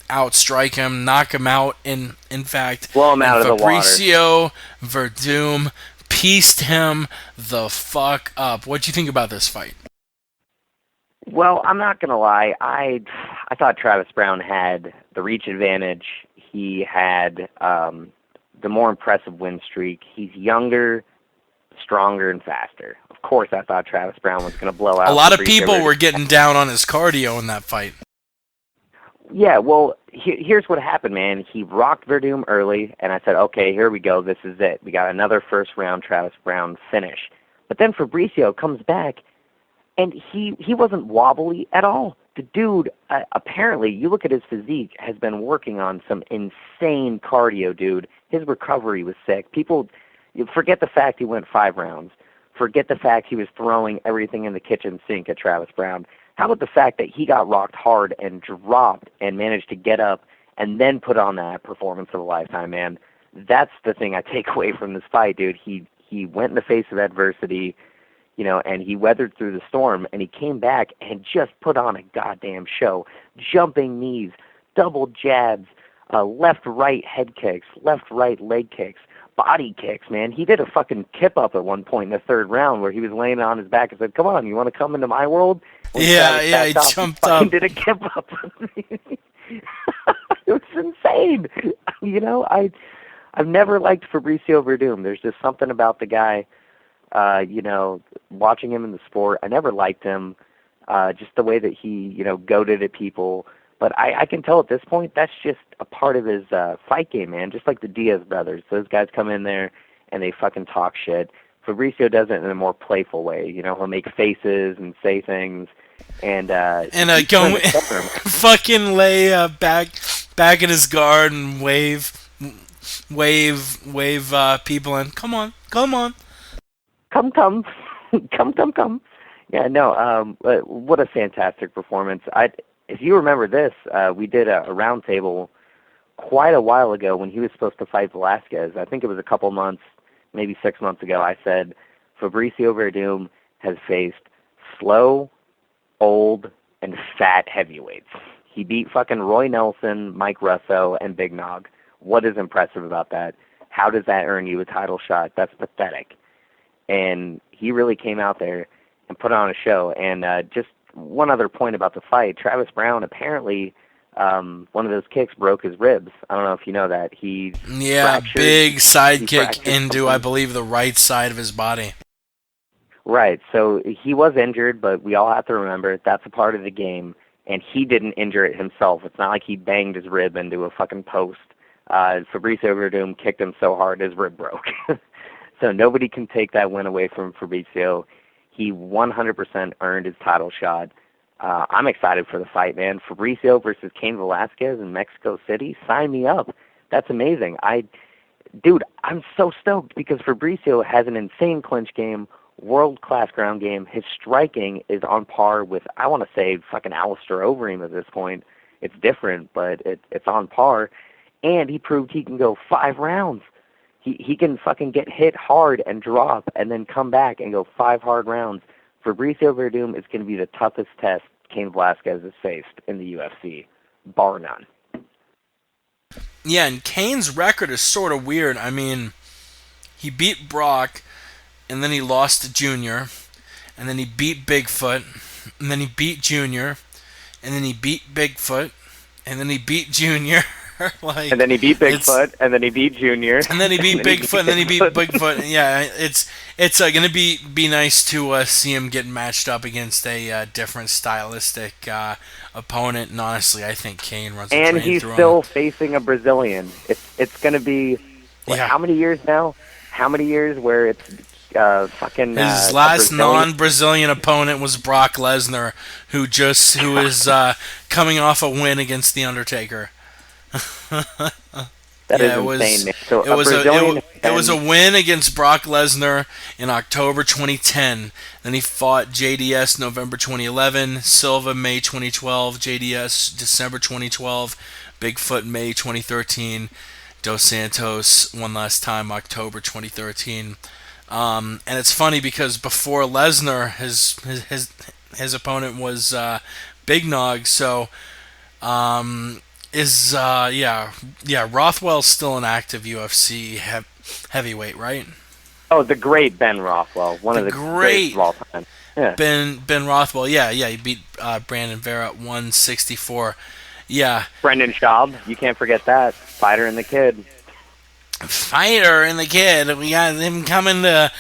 outstrike him, knock him out, in fact, blow him out of the water. Fabricio Verdum pieced him the fuck up. What do you think about this fight? Well, I'm not gonna lie. I thought Travis Brown had the reach advantage. He had the more impressive win streak. He's younger, stronger, and faster. Of course, I thought Travis Brown was gonna blow out. A lot of people were getting down on his cardio in that fight. Yeah, well, here's what happened, man. He rocked Verdum early, and I said, okay, here we go. This is it. We got another first-round Travis Brown finish. But then Fabricio comes back, and he wasn't wobbly at all. The dude, apparently, you look at his physique, has been working on some insane cardio, dude. His recovery was sick. People, forget the fact he went 5 rounds. Forget the fact he was throwing everything in the kitchen sink at Travis Brown. How about the fact that he got rocked hard and dropped and managed to get up and then put on that performance of a lifetime, man? That's the thing I take away from this fight, dude. He went in the face of adversity. and he weathered through the storm, and he came back and just put on a goddamn show. Jumping knees, double jabs, left-right head kicks, left-right leg kicks, body kicks, man. He did a fucking kip-up at one point in the third round where he was laying on his back and said, come on, you want to come into my world? He jumped up. He did a kip-up. It was insane. I've never liked Fabricio Verdum. There's just something about the guy. Watching him in the sport, I never liked him, just the way that he, goaded at people. But I can tell at this point that's just a part of his fight game, man. Just like the Diaz brothers. Those guys come in there and they fucking talk shit. Fabricio does it in a more playful way. He'll make faces and say things. And go fucking lay back in his guard and wave people in. Come on. Come. Yeah, no, what a fantastic performance. If you remember this, we did a round table quite a while ago when he was supposed to fight Velasquez. I think it was a couple months, maybe 6 months ago. I said, Fabricio Verdum has faced slow, old, and fat heavyweights. He beat fucking Roy Nelson, Mike Russo, and Big Nog. What is impressive about that? How does that earn you a title shot? That's pathetic. And he really came out there and put on a show. And just one other point about the fight, Travis Brown, apparently one of those kicks broke his ribs. I don't know if you know that. Big side kick into, I believe, the right side of his body. Right, so he was injured, but we all have to remember that's a part of the game, and he didn't injure it himself. It's not like he banged his rib into a fucking post. Fabricio Verdum kicked him so hard his rib broke. So nobody can take that win away from Fabricio. He 100% earned his title shot. I'm excited for the fight, man. Fabricio versus Cain Velasquez in Mexico City. Sign me up. That's amazing. I'm so stoked because Fabricio has an insane clinch game, world-class ground game. His striking is on par with, I want to say, fucking Alistair Overeem at this point. It's different, but it's on par. And he proved he can go 5 rounds. He can fucking get hit hard and drop and then come back and go 5 hard rounds. Fabricio Verdum is going to be the toughest test Cain Velasquez has faced in the UFC, bar none. Yeah, and Cain's record is sort of weird. I mean, he beat Brock, and then he lost to Junior, and then he beat Bigfoot, and then he beat Junior, and then he beat Bigfoot, and then he beat Junior. And then he beat Bigfoot, and then he beat Junior, and then he beat Bigfoot, and then he beat Bigfoot. Yeah, it's going to be nice to see him get matched up against a different stylistic opponent. And honestly, I think Cain runs. And he's still facing a Brazilian. It's going to be how many years now? How many years where it's fucking his last non-Brazilian opponent was Brock Lesnar, who is coming off a win against The Undertaker. That is insane. So it was a win against Brock Lesnar in October 2010. Then he fought JDS November 2011, Silva May 2012, JDS December 2012, Bigfoot May 2013, Dos Santos one last time October 2013. And it's funny because before Lesnar, his opponent was Big Nog. So. Rothwell's still an active UFC heavyweight, right? Oh, the great Ben Rothwell, one of the greats of all time. Yeah. Ben Rothwell, he beat Brandon Vera at 164. Yeah. Brendan Schaub, you can't forget that. Fighter and the Kid. We got him coming to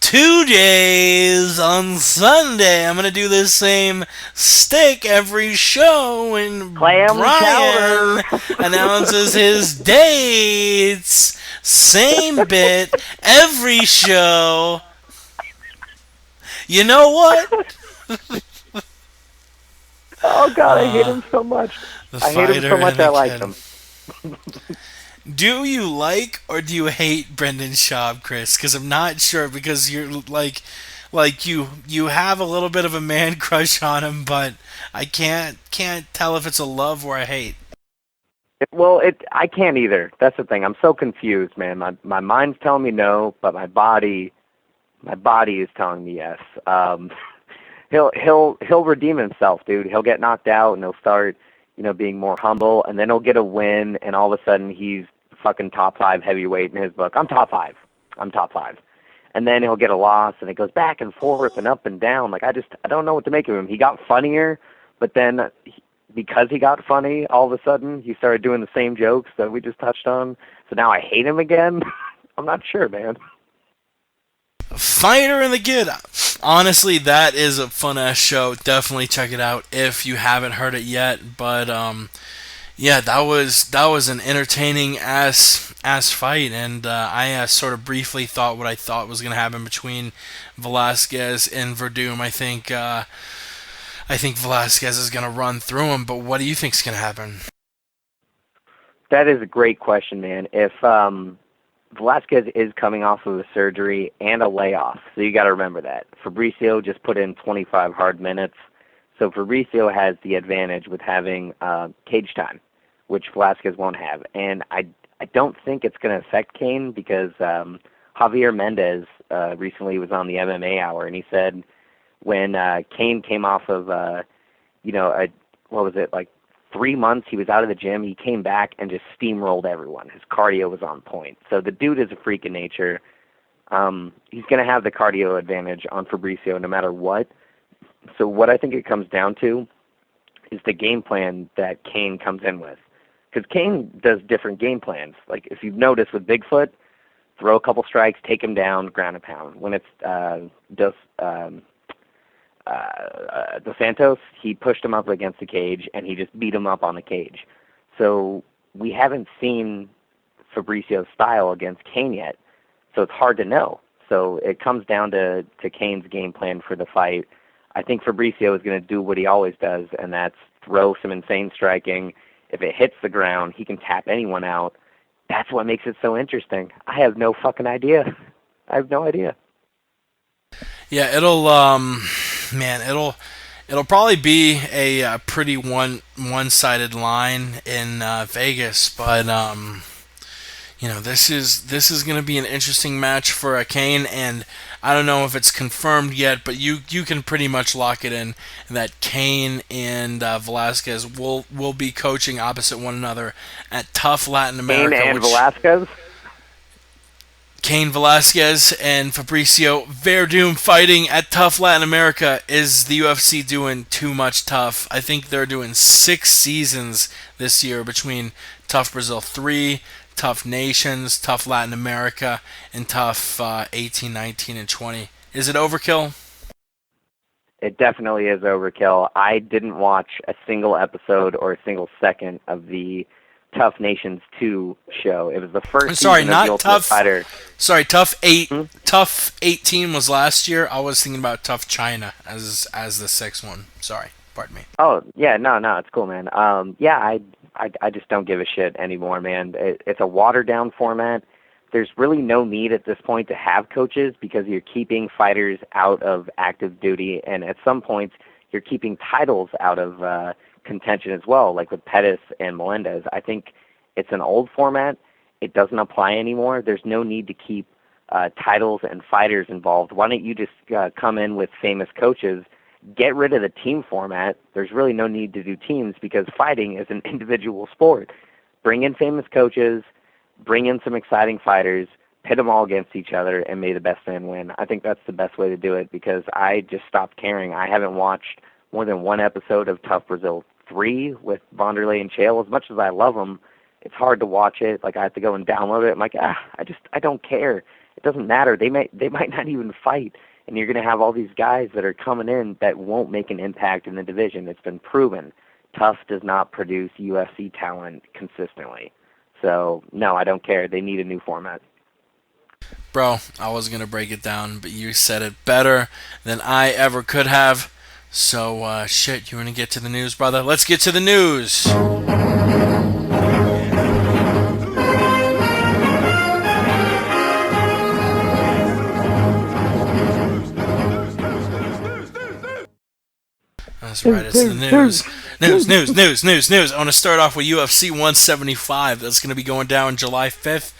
2 days on Sunday. I'm going to do this same stick every show, and Clam Brian announces his dates. Same bit every show. You know what? Oh, God, I hate him so much. I like him. Do you like or do you hate Brendan Schaub, Chris? Because I'm not sure, because you're like you have a little bit of a man crush on him, but I can't tell if it's a love or a hate. I can't either. That's the thing. I'm so confused, man. My mind's telling me no, but my body My body is telling me yes. He'll redeem himself, dude. He'll get knocked out and he'll start, being more humble, and then he'll get a win, and all of a sudden he's fucking top 5 heavyweight in his book. I'm top 5. And then he'll get a loss, and it goes back and forth and up and down. Like, I don't know what to make of him. He got funnier, but then because he got funny, all of a sudden he started doing the same jokes that we just touched on. So now I hate him again. I'm not sure, man. Fighter in the Kid. Honestly, that is a fun-ass show. Definitely check it out if you haven't heard it yet. But, yeah, that was an entertaining ass fight, and I sort of briefly thought what I thought was going to happen between Velasquez and Verdum. I think Velasquez is going to run through him, but what do you think is going to happen? That is a great question, man. If Velasquez is coming off of a surgery and a layoff, so you got to remember that. Fabricio just put in 25 hard minutes, so Fabricio has the advantage with having cage time, which Velasquez won't have. And I don't think it's going to affect Cain because Javier Mendez recently was on the MMA Hour, and he said when Cain came off of, what was it, like 3 months he was out of the gym, he came back and just steamrolled everyone. His cardio was on point. So the dude is a freak of nature. He's going to have the cardio advantage on Fabricio no matter what. So what I think it comes down to is the game plan that Cain comes in with. Because Cain does different game plans. Like, if you've noticed with Bigfoot, throw a couple strikes, take him down, ground and pound. When it's Dos Santos, he pushed him up against the cage, and he just beat him up on the cage. So we haven't seen Fabricio's style against Cain yet, so it's hard to know. So it comes down to Cain's game plan for the fight. I think Fabricio is going to do what he always does, and that's throw some insane striking. If it hits the ground, he can tap anyone out. That's what makes it so interesting. I have no fucking idea. I have no idea. Yeah, it'll probably be a pretty one-sided line in Vegas, but this is going to be an interesting match for Cain, and I don't know if it's confirmed yet, but you can pretty much lock it in that Cain and Velasquez will be coaching opposite one another at Tough Latin America. Cain and Velasquez? Cain Velasquez and Fabricio Verdum fighting at Tough Latin America. Is the UFC doing too much Tough? I think they're doing 6 seasons this year between Tough Brazil 3, Tough Nations, Tough Latin America, and Tough 18, 19, and 20. Is it overkill? It definitely is overkill. I didn't watch a single episode or a single second of the Tough Nations 2 show. It was the first season of the Ultimate Fighter. Sorry, Tough 8. Tough 18 was last year. I was thinking about Tough China as the 6th one. Sorry, pardon me. Oh, yeah, no, it's cool, man. I just don't give a shit anymore, man. It's a watered-down format. There's really no need at this point to have coaches because you're keeping fighters out of active duty, and at some points you're keeping titles out of contention as well, like with Pettis and Melendez. I think it's an old format. It doesn't apply anymore. There's no need to keep titles and fighters involved. Why don't you just come in with famous coaches, get rid of the team format? There's really no need to do teams because fighting is an individual sport. Bring in famous coaches, bring in some exciting fighters, pit them all against each other, and may the best man win. I think that's the best way to do it because I just stopped caring. I haven't watched more than one episode of Tough Brazil 3 with Vanderlei and Chael. As much as I love them, it's hard to watch it. Like, I have to go and download it. I'm like, I don't care. It doesn't matter. They might not even fight. And you're going to have all these guys that are coming in that won't make an impact in the division. It's been proven. Tough does not produce UFC talent consistently. So, no, I don't care. They need a new format. Bro, I was going to break it down, but you said it better than I ever could have. So, shit, you want to get to the news, brother? Let's get to the news. That's right, it's the news. News. I want to start off with UFC 175. That's going to be going down July 5th.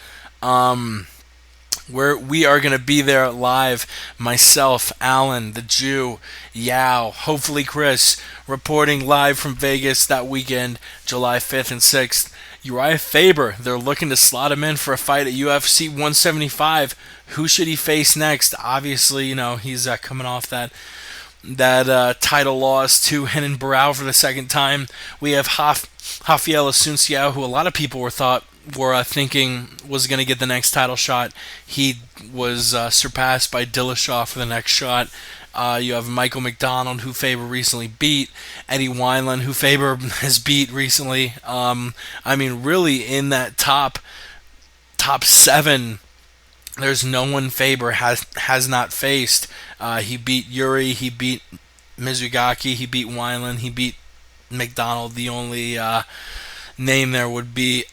We are going to be there live. Myself, Alan, the Jew, Yao, hopefully Chris, reporting live from Vegas that weekend, July 5th and 6th. Uriah Faber, they're looking to slot him in for a fight at UFC 175. Who should he face next? Obviously, he's coming off that title loss to Renan Barão for the second time. We have Rafael Asunciao, who a lot of people were thinking was going to get the next title shot. He was surpassed by Dillashaw for the next shot. You have Michael McDonald, who Faber recently beat. Eddie Wineland, who Faber has beat recently. Really in that top 7, there's no one Faber has not faced. He beat Yuri, he beat Mizugaki, he beat Wineland, he beat McDonald. The only name there would be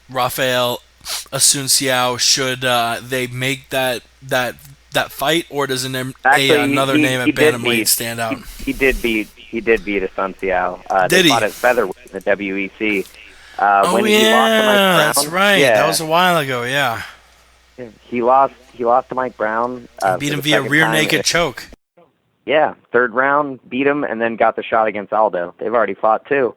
Rafael Asunciao. Should they make that fight, or does another name at bantamweight stand out? He did beat Asunciao. Did they he? fought at featherweight in the WEC. He lost to Mike Brown. That's right. Yeah. That was a while ago. Yeah. He lost to Mike Brown. Beat him via rear naked choke. Yeah, third round, beat him, and then got the shot against Aldo. They've already fought too.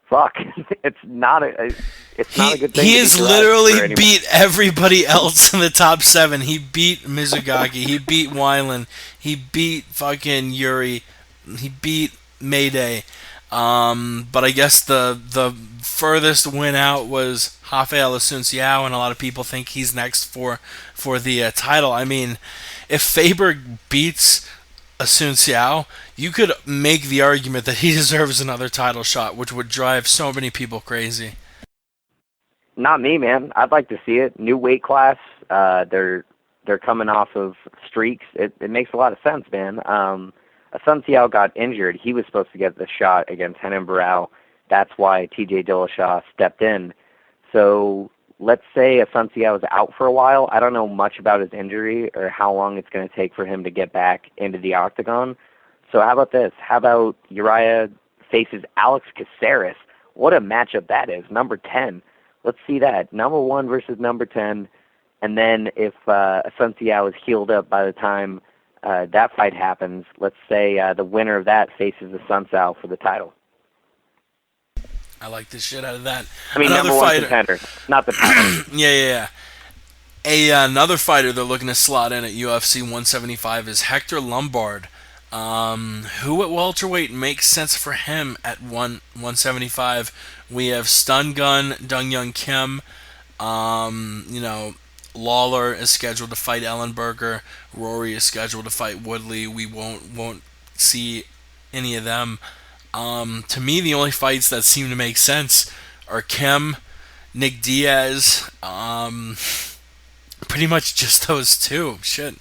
Fuck, it's not a good thing. He has literally beat everybody else in the top 7. He beat Mizugaki. He beat Wineland. He beat fucking Yuri. He beat Mayday. But I guess the furthest win out was Rafael Asunciao, and a lot of people think he's next for the title. I mean, if Faber beats Asunciao, you could make the argument that he deserves another title shot, which would drive so many people crazy. Not me, man. I'd like to see it. New weight class. They're coming off of streaks. It makes a lot of sense, man. Asunciao got injured. He was supposed to get the shot against Renan Barão. That's why TJ Dillashaw stepped in. So let's say Asunciao is out for a while. I don't know much about his injury or how long it's going to take for him to get back into the octagon. So how about this? How about Uriah faces Alex Caceres? What a matchup that is. Number 10. Let's see that. Number 1 versus number 10. And then if Asunciao is healed up by the time that fight happens, let's say the winner of that faces Asunciao for the title. I like the shit out of that. I mean, another number 1 fighter. contender, not the title. Yeah. Another fighter they're looking to slot in at UFC 175 is Hector Lombard. Who at welterweight makes sense for him at 175? We have Stun Gun, Dong Young Kim. Lawler is scheduled to fight Ellenberger. Rory is scheduled to fight Woodley. We won't see any of them. To me, the only fights that seem to make sense are Kim, Nick Diaz. Pretty much just those two. Shit.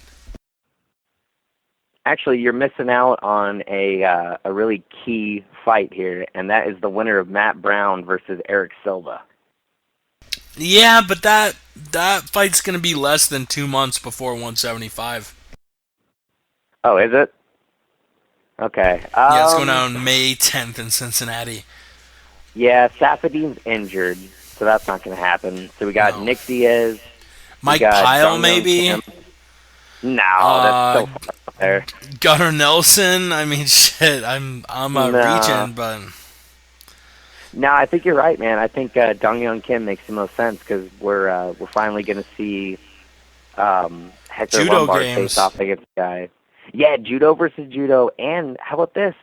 Actually, you're missing out on a really key fight here, and that is the winner of Matt Brown versus Eric Silva. Yeah, but that fight's going to be less than 2 months before 175. Oh, is it? Okay. Yeah, it's going on May 10th in Cincinnati. Yeah, Safadin's injured, so that's not going to happen. So we got Nick Diaz. Mike Pyle, maybe? No, that's so far out there. Gunnar Nelson? I mean, shit, I'm reaching, but... No, I think you're right, man. I think Dong Young Kim makes the most sense because we're finally going to see Hector Judo Lombard games. face off against the guy. Yeah, judo versus judo, and how about this?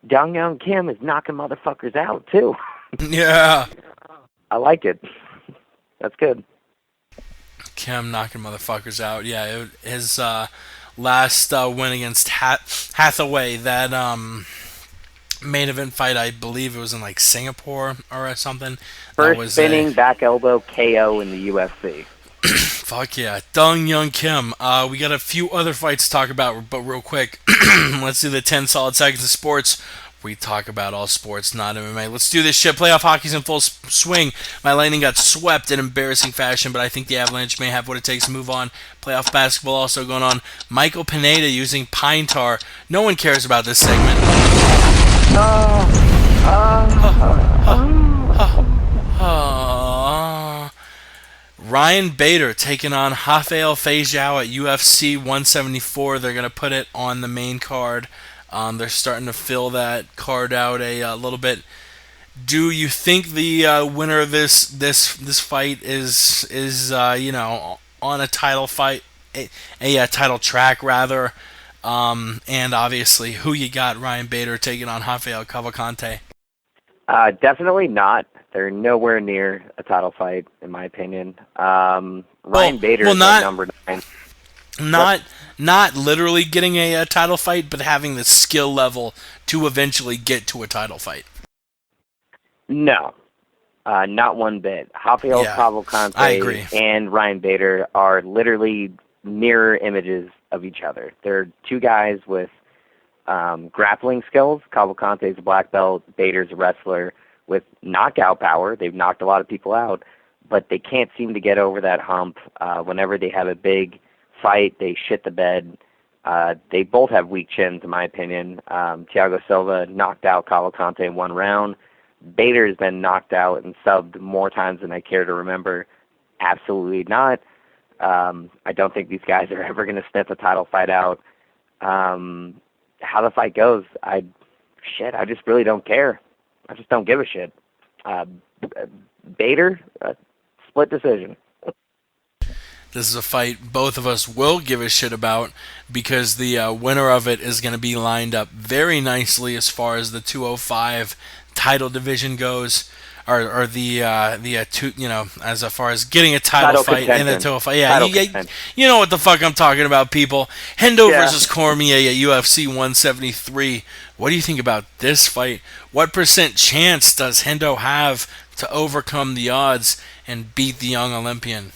Dong Young Kim is knocking motherfuckers out too. Yeah, I like it. That's good. Kim knocking motherfuckers out. Yeah, his last win against Hathaway, that main event fight, I believe it was in like Singapore or something. First spinning back elbow KO in the UFC. Fuck yeah. Dong Young Kim. We got a few other fights to talk about, but real quick, let's do the 10 solid seconds of sports. We talk about all sports, not MMA. Let's do this shit. Playoff hockey's in full swing. My Lightning got swept in embarrassing fashion, but I think the Avalanche may have what it takes to move on. Playoff basketball also going on. Michael Pineda using pine tar. No one cares about this segment. Ryan Bader taking on Rafael Feijiao at UFC 174. They're going to put it on the main card. They're starting to fill that card out a little bit. Do you think the winner of this fight is on a title fight, a title track rather? And obviously, who you got? Ryan Bader taking on Rafael Cavalcante. Definitely not. They're nowhere near a title fight, in my opinion. Ryan Bader is at number 9. Not literally getting a title fight, but having the skill level to eventually get to a title fight. No, not one bit. Rafael Cavalcante and Ryan Bader are literally mirror images of each other. They're two guys with grappling skills. Cavalcante's a black belt. Bader's a wrestler with knockout power. They've knocked a lot of people out, but they can't seem to get over that hump. Whenever they have a big fight, they shit the bed. They both have weak chins, in my opinion. Thiago Silva knocked out Cavalcante in 1 round. Bader has been knocked out and subbed more times than I care to remember. Absolutely not. I don't think these guys are ever going to sniff a title fight out. How the fight goes, I just really don't care. I just don't give a shit. Bader, split decision. This is a fight both of us will give a shit about because the winner of it is going to be lined up very nicely as far as the 205 title division goes, or the two, as far as getting a title fight in the 205. Yeah, you know what the fuck I'm talking about, people. Hendo versus Cormier at UFC 173. What do you think about this fight? What % chance does Hendo have to overcome the odds and beat the young Olympian?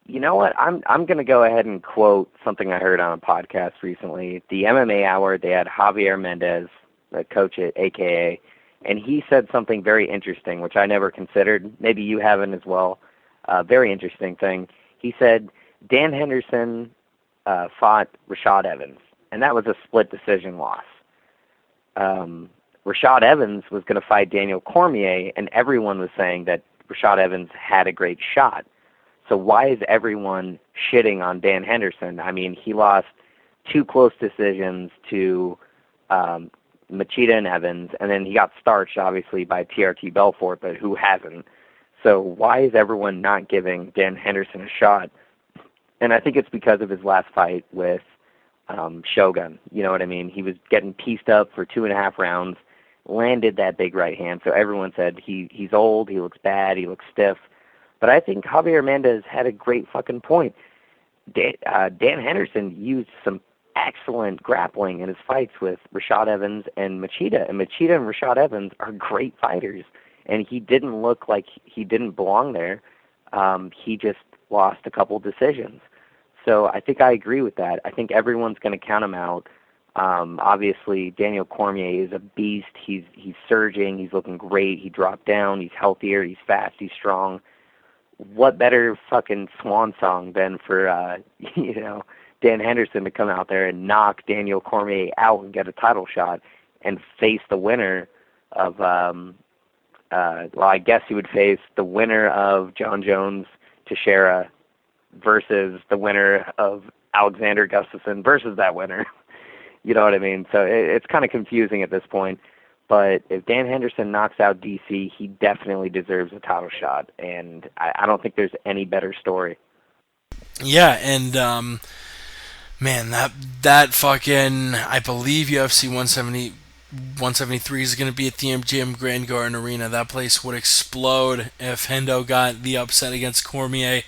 You know what? I'm going to go ahead and quote something I heard on a podcast recently. The MMA Hour, they had Javier Mendez, the coach at AKA, and he said something very interesting, which I never considered. Maybe you haven't as well. Very interesting thing. He said Dan Henderson fought Rashad Evans, and that was a split decision loss. Rashad Evans was going to fight Daniel Cormier, and everyone was saying that Rashad Evans had a great shot. So why is everyone shitting on Dan Henderson? I mean, he lost 2 close decisions to Machida and Evans, and then he got starched, obviously, by TRT Belfort, but who hasn't? So why is everyone not giving Dan Henderson a shot? And I think it's because of his last fight with Shogun. You know what I mean? He was getting pieced up for 2.5 rounds, landed that big right hand, so everyone said he's old, he looks bad, he looks stiff. But I think Javier Mendez had a great fucking point. Dan Henderson used some excellent grappling in his fights with Rashad Evans and Machida. And Machida and Rashad Evans are great fighters. And he didn't look like he didn't belong there. He just lost a couple decisions. So I think I agree with that. I think everyone's going to count him out. Obviously, Daniel Cormier is a beast. He's surging. He's looking great. He dropped down. He's healthier. He's fast. He's strong. What better fucking swan song than for, Dan Henderson to come out there and knock Daniel Cormier out and get a title shot and face the winner of, I guess he would face the winner of John Jones Teixeira versus the winner of Alexander Gustafsson versus that winner. You know what I mean? So it's kind of confusing at this point. But if Dan Henderson knocks out DC, he definitely deserves a title shot. And I don't think there's any better story. Yeah, and man, that fucking, I believe UFC 173 is going to be at the MGM Grand Garden Arena. That place would explode if Hendo got the upset against Cormier.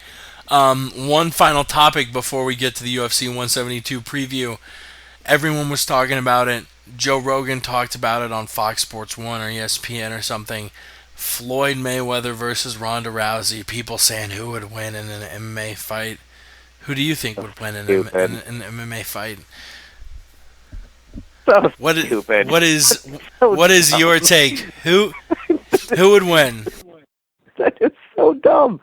One final topic before we get to the UFC 172 preview. Everyone was talking about it. Joe Rogan talked about it on Fox Sports 1 or ESPN or something. Floyd Mayweather versus Ronda Rousey. People saying who would win in an MMA fight. Who do you think would win in an MMA fight? So stupid. What is your take? Who would win? That is so dumb.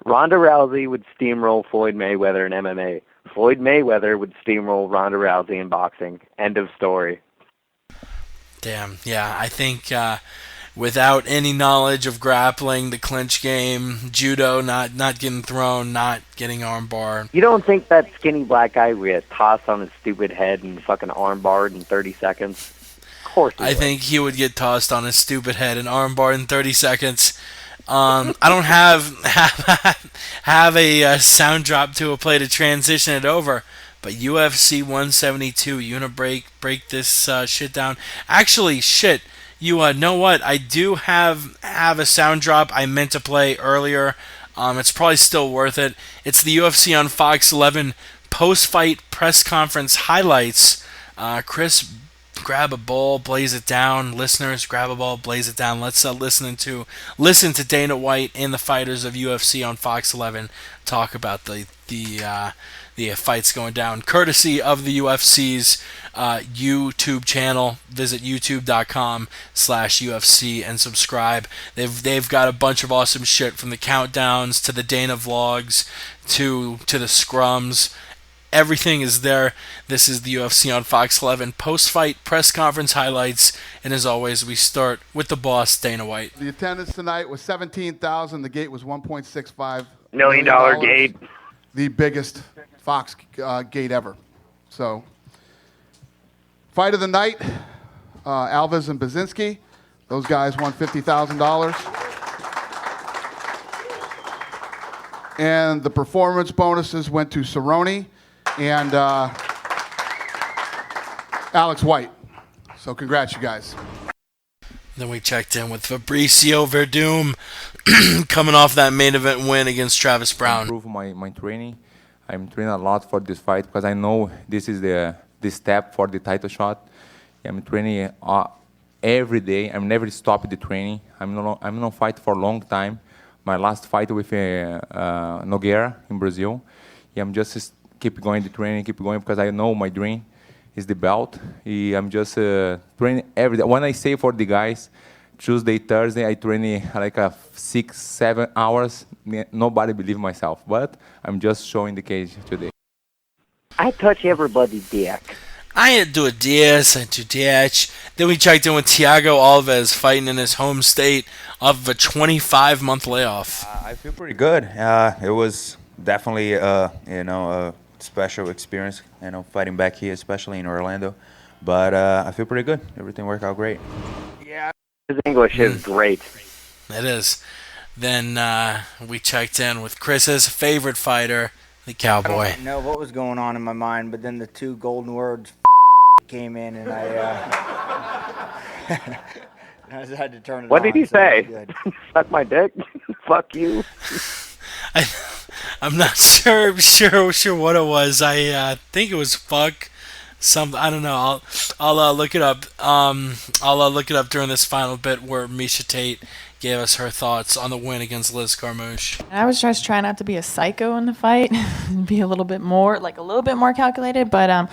Ronda Rousey would steamroll Floyd Mayweather in MMA. Floyd Mayweather would steamroll Ronda Rousey in boxing. End of story. Damn. Yeah, I think without any knowledge of grappling, the clinch game, judo, not getting thrown, not getting armbar. You don't think that skinny black guy would get tossed on his stupid head and fucking armbarred in 30 seconds? Of course he would. I think he would get tossed on his stupid head and armbar in 30 seconds. I don't have a sound drop to a play to transition it over, but UFC 172, you want to break this shit down? Actually, shit, you know what? I do have a sound drop I meant to play earlier. It's probably still worth it. It's the UFC on Fox 11 post-fight press conference highlights. Chris, grab a bowl, blaze it down. Listeners, grab a bowl, blaze it down. Let's listen to Dana White and the fighters of UFC on Fox 11 talk about the fights going down, courtesy of the UFC's YouTube channel. Visit youtube.com/UFC and subscribe. They've got a bunch of awesome shit, from the countdowns to the Dana vlogs to the scrums. Everything is there. This is the UFC on Fox 11 post-fight press conference highlights, and as always, we start with the boss, Dana White. The attendance tonight was 17,000. The gate was $1.65 $1 million gate. The biggest Fox gate ever. So, fight of the night, Alves and Basinski. Those guys won $50,000. And the performance bonuses went to Cerrone and Alex White. So congrats, you guys. Then we checked in with Fabricio Verdum, coming off that main event win against Travis Brown. Improve my training. I'm training a lot for this fight because I know this is the step for the title shot. I'm training every day. I'm never stopped the training. I'm not fight for a long time. My last fight with Nogueira in Brazil. I'm just keep going the training, keep going, because I know my dream is the belt. I'm just training every day. When I say for the guys, Tuesday, Thursday, I train like 6-7 hours. Nobody believe myself, but I'm just showing the cage today. I touch everybody's dick. I do this, I do that. Then we checked in with Thiago Alves, fighting in his home state off of a 25-month layoff. I feel pretty good. It was definitely a special experience, fighting back here, especially in Orlando. But I feel pretty good. Everything worked out great. Yeah, his English is great. It is. Then we checked in with Chris's favorite fighter, the Cowboy. I don't know what was going on in my mind, but then the two golden words came in, and I just had to turn it on. What did he say? Good. Suck my dick? Fuck you. I'm not sure what it was. I think it was fuck. I don't know. I'll look it up. I'll look it up during this final bit where Misha Tate gave us her thoughts on the win against Liz Carmouche. I was just trying not to be a psycho in the fight, be a little bit more calculated. But I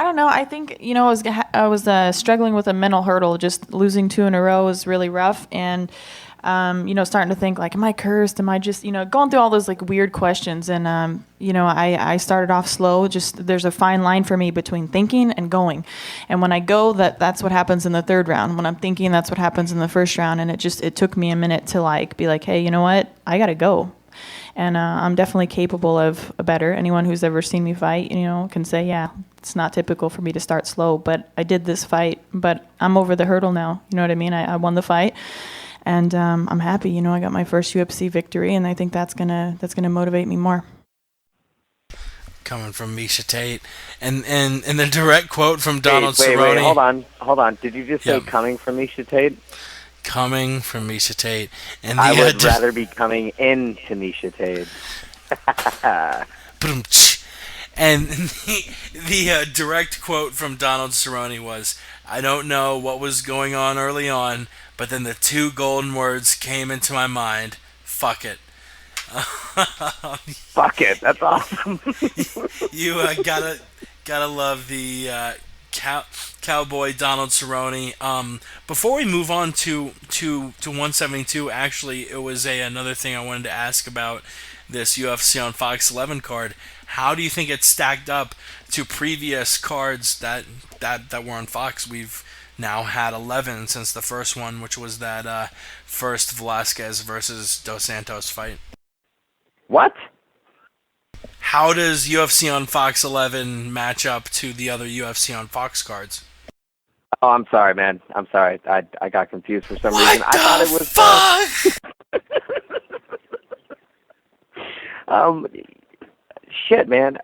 don't know. I think I was struggling with a mental hurdle. Just losing 2 in a row was really rough, and starting to think like, am I cursed? Am I just going through all those like weird questions? And I started off slow. Just there's a fine line for me between thinking and going. And when I go, that's what happens in the third round. When I'm thinking, that's what happens in the first round. And it took me a minute to like be like, hey, you know what? I gotta go. And I'm definitely capable of better. Anyone who's ever seen me fight, can say, yeah, it's not typical for me to start slow. But I did this fight. But I'm over the hurdle now. You know what I mean? I won the fight. And I'm happy, I got my first UFC victory, and I think that's gonna motivate me more. Coming from Misha Tate, and the direct quote from Donald Cerrone. Wait, hold on. Did you just say coming from Misha Tate? Coming from Misha Tate, and I would rather be coming into Misha Tate. And the direct quote from Donald Cerrone was, "I don't know what was going on early on, but then the 2 golden words came into my mind. Fuck it." Fuck it. That's awesome. You gotta love the cowboy Donald Cerrone. Before we move on to 172, actually, it was another thing I wanted to ask about this UFC on Fox 11 card. How do you think it stacked up to previous cards that were on Fox? We've now had 11 since the first one, which was that first Velasquez versus Dos Santos fight. What? How does UFC on Fox 11 match up to the other UFC on Fox cards? Oh, I'm sorry, man. I'm sorry. I got confused for some What reason. I thought it was. Fuck? Shit, man.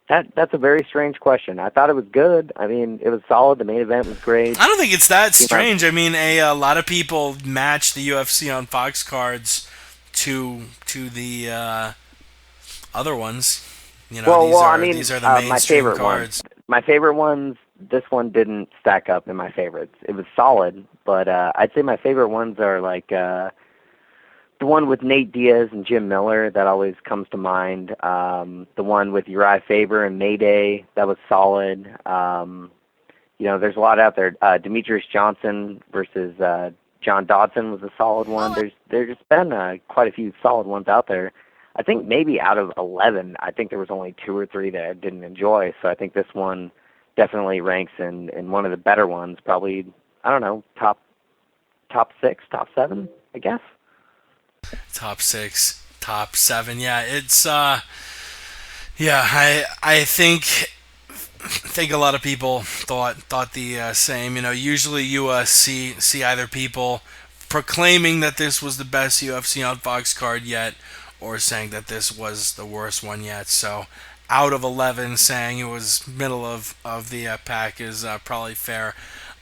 That's a very strange question. I thought it was good. I mean, it was solid. The main event was great. I don't think it's that strange. I mean, a lot of people match the UFC on Fox cards to the other ones. You know, these are the mainstream my favorite cards. My favorite ones. This one didn't stack up in my favorites. It was solid, but I'd say my favorite ones are like the one with Nate Diaz and Jim Miller. That always comes to mind. The one with Uriah Faber and Mayday. That was solid. There's a lot out there. Demetrius Johnson versus John Dodson was a solid one. There's just been quite a few solid ones out there. I think maybe out of 11, I think there was only 2 or 3 that I didn't enjoy. So I think this one definitely ranks in one of the better ones. Probably, I don't know, top 6, top 7, I guess. Top 6, top 7. Yeah, it's I think a lot of people thought the same. You know, usually you see either people proclaiming that this was the best UFC on Fox card yet, or saying that this was the worst one yet. So out of 11, saying it was middle of the pack is probably fair.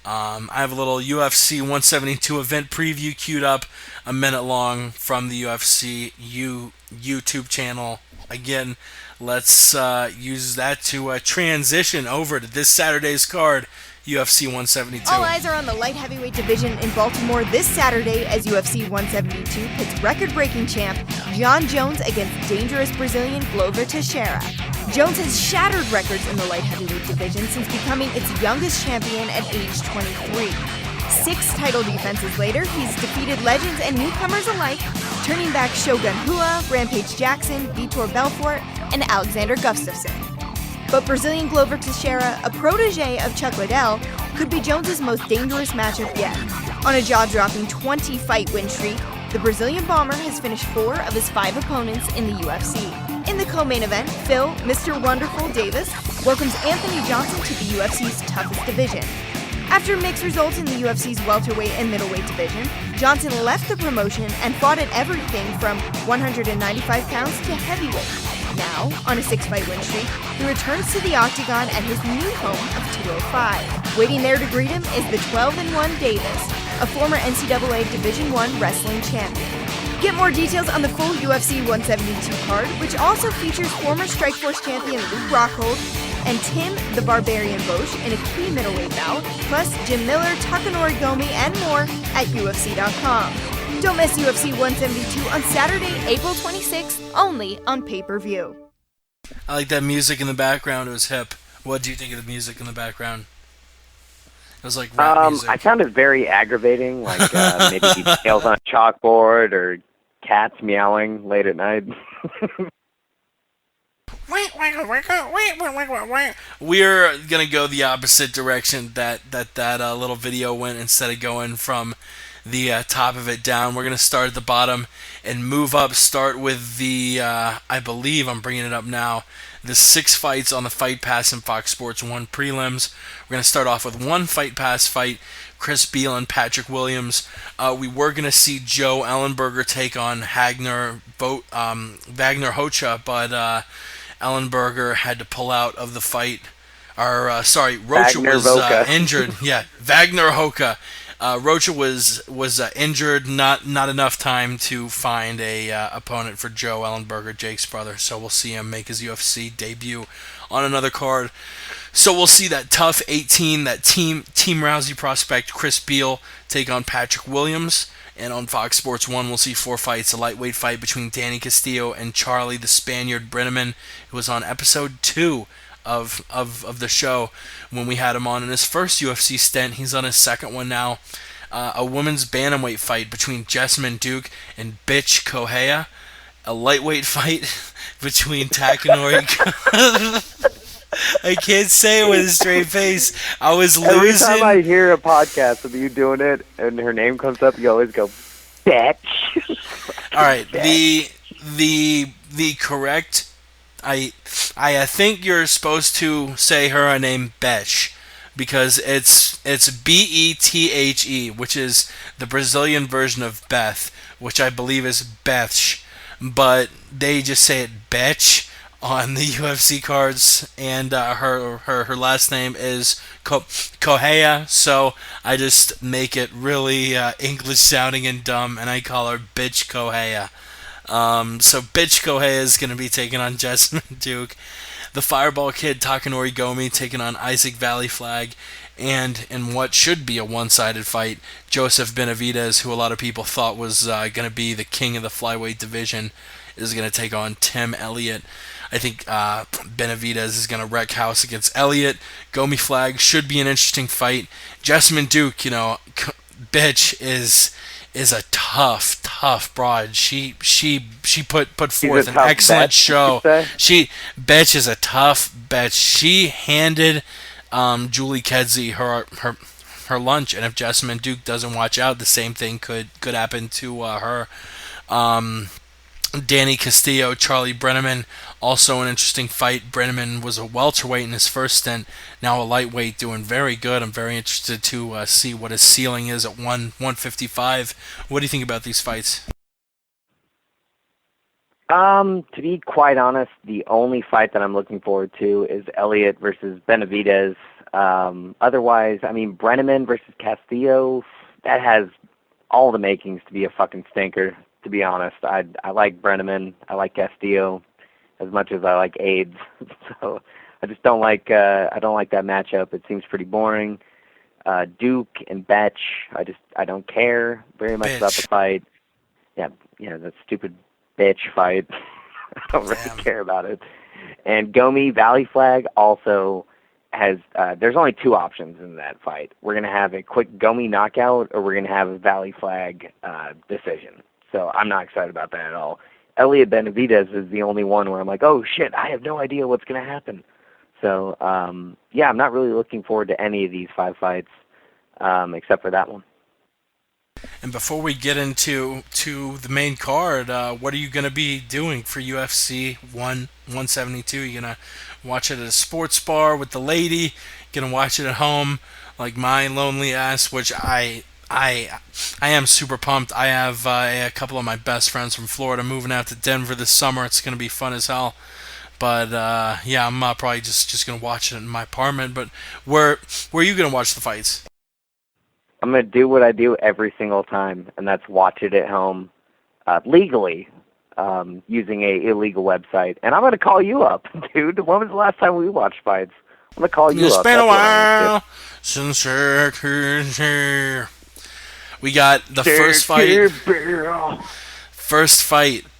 I have a little UFC 172 event preview queued up, a minute long, from the UFC YouTube channel. Again, let's use that to transition over to this Saturday's card, UFC 172. All eyes are on the light heavyweight division in Baltimore this Saturday as UFC 172 pits record-breaking champ Jon Jones against dangerous Brazilian Glover Teixeira. Jones has shattered records in the light heavyweight division since becoming its youngest champion at age 23. 6 title defenses later, he's defeated legends and newcomers alike, turning back Shogun Rua, Rampage Jackson, Vitor Belfort, and Alexander Gustafsson. But Brazilian Glover Teixeira, a protege of Chuck Liddell, could be Jones's most dangerous matchup yet. On a jaw-dropping 20-fight win streak, the Brazilian bomber has finished 4 of his 5 opponents in the UFC. In the co-main event, Phil, Mr. Wonderful Davis, welcomes Anthony Johnson to the UFC's toughest division. After mixed results in the UFC's welterweight and middleweight division, Johnson left the promotion and fought at everything from 195 pounds to heavyweight. Now, on a 6-fight win streak, he returns to the octagon at his new home of 205. Waiting there to greet him is the 12-1 Davis, a former NCAA Division I wrestling champion. Get more details on the full UFC 172 card, which also features former Strikeforce champion Luke Rockhold and Tim the Barbarian Bosch in a key middleweight bout, plus Jim Miller, Takanori Gomi, and more at UFC.com. Don't miss UFC 172 on Saturday, April 26th, only on pay-per-view. I like that music in the background. It was hip. What do you think of the music in the background? It was like rap music. I found it very aggravating, like maybe nails on a chalkboard or cats meowing late at night. We're gonna go the opposite direction that little video went. Instead of going from the top of it down, we're gonna start at the bottom and move up. Start with the I believe I'm bringing it up now, the 6 fights on the Fight Pass and Fox Sports 1 prelims. We're gonna start off with one Fight Pass fight, Chris Beal and Patrick Williams. We were gonna see Joe Ellenberger take on Wagner Hocha, but Ellenberger had to pull out of the fight. Rocha was injured. Yeah, Wagner Hocha. Rocha was injured. Not enough time to find a opponent for Joe Ellenberger, Jake's brother. So we'll see him make his UFC debut on another card. So we'll see that tough 18, that Team Rousey prospect Chris Beal take on Patrick Williams. And on Fox Sports 1, we'll see 4 fights. A lightweight fight between Danny Castillo and Charlie the Spaniard Brenneman. It was on episode 2 of the show when we had him on in his first UFC stint. He's on his second one now. A women's bantamweight fight between Jessamine Duke and Bitch Kohea. A lightweight fight between Takanori I can't say it with a straight face. I was Every time losing. I hear a podcast of you doing it and her name comes up, you always go, bitch. All right, the correct. I think you're supposed to say her name Betch because it's Bethe, which is the Brazilian version of Beth, which I believe is Betch, but they just say it Betch on the UFC cards, and her last name is Correa, so I just make it really English sounding and dumb, and I call her Bitch Correa. So Bitch Kohei is going to be taking on Jessamine Duke. The Fireball Kid Takanori Gomi taking on Isaac Valley Flag. And in what should be a one-sided fight, Joseph Benavidez, who a lot of people thought was going to be the king of the flyweight division, is going to take on Tim Elliott. I think Benavidez is going to wreck house against Elliott. Gomi Flag should be an interesting fight. Jessamine Duke, bitch is a tough broad. She put forth an excellent show. Bitch is a tough bitch. She handed Julie Kedzie her lunch, and if Jessamine Duke doesn't watch out, the same thing could happen to her. Danny Castillo, Charlie Brenneman, also an interesting fight. Brenneman was a welterweight in his first stint, now a lightweight, doing very good. I'm very interested to see what his ceiling is at 155. What do you think about these fights? To be quite honest, the only fight that I'm looking forward to is Elliott versus Benavidez. Otherwise, I mean, Brenneman versus Castillo, that has all the makings to be a fucking stinker. To be honest, I like Brenneman. I like Castillo as much as I like AIDS. So I just don't like that matchup. It seems pretty boring. Duke and Betch, I don't care very much about the fight. Yeah, that stupid bitch fight. I don't really care about it. And Gomi Valley Flag also has. There's only two options in that fight. We're gonna have a quick Gomi knockout, or we're gonna have a Valley Flag decision. So I'm not excited about that at all. Elliot Benavidez is the only one where I'm like, oh shit, I have no idea what's going to happen. So, I'm not really looking forward to any of these 5 fights, except for that one. And before we get into the main card, what are you going to be doing for UFC 172? You going to watch it at a sports bar with the lady? Going to watch it at home like my lonely ass, which I am super pumped. I have a couple of my best friends from Florida moving out to Denver this summer. It's going to be fun as hell. But, I'm probably just going to watch it in my apartment. But where are you going to watch the fights? I'm going to do what I do every single time, and that's watch it at home legally using a illegal website. And I'm going to call you up, dude. When was the last time we watched fights? I'm going to call you up. It's been a while since you're here. We got the first fight,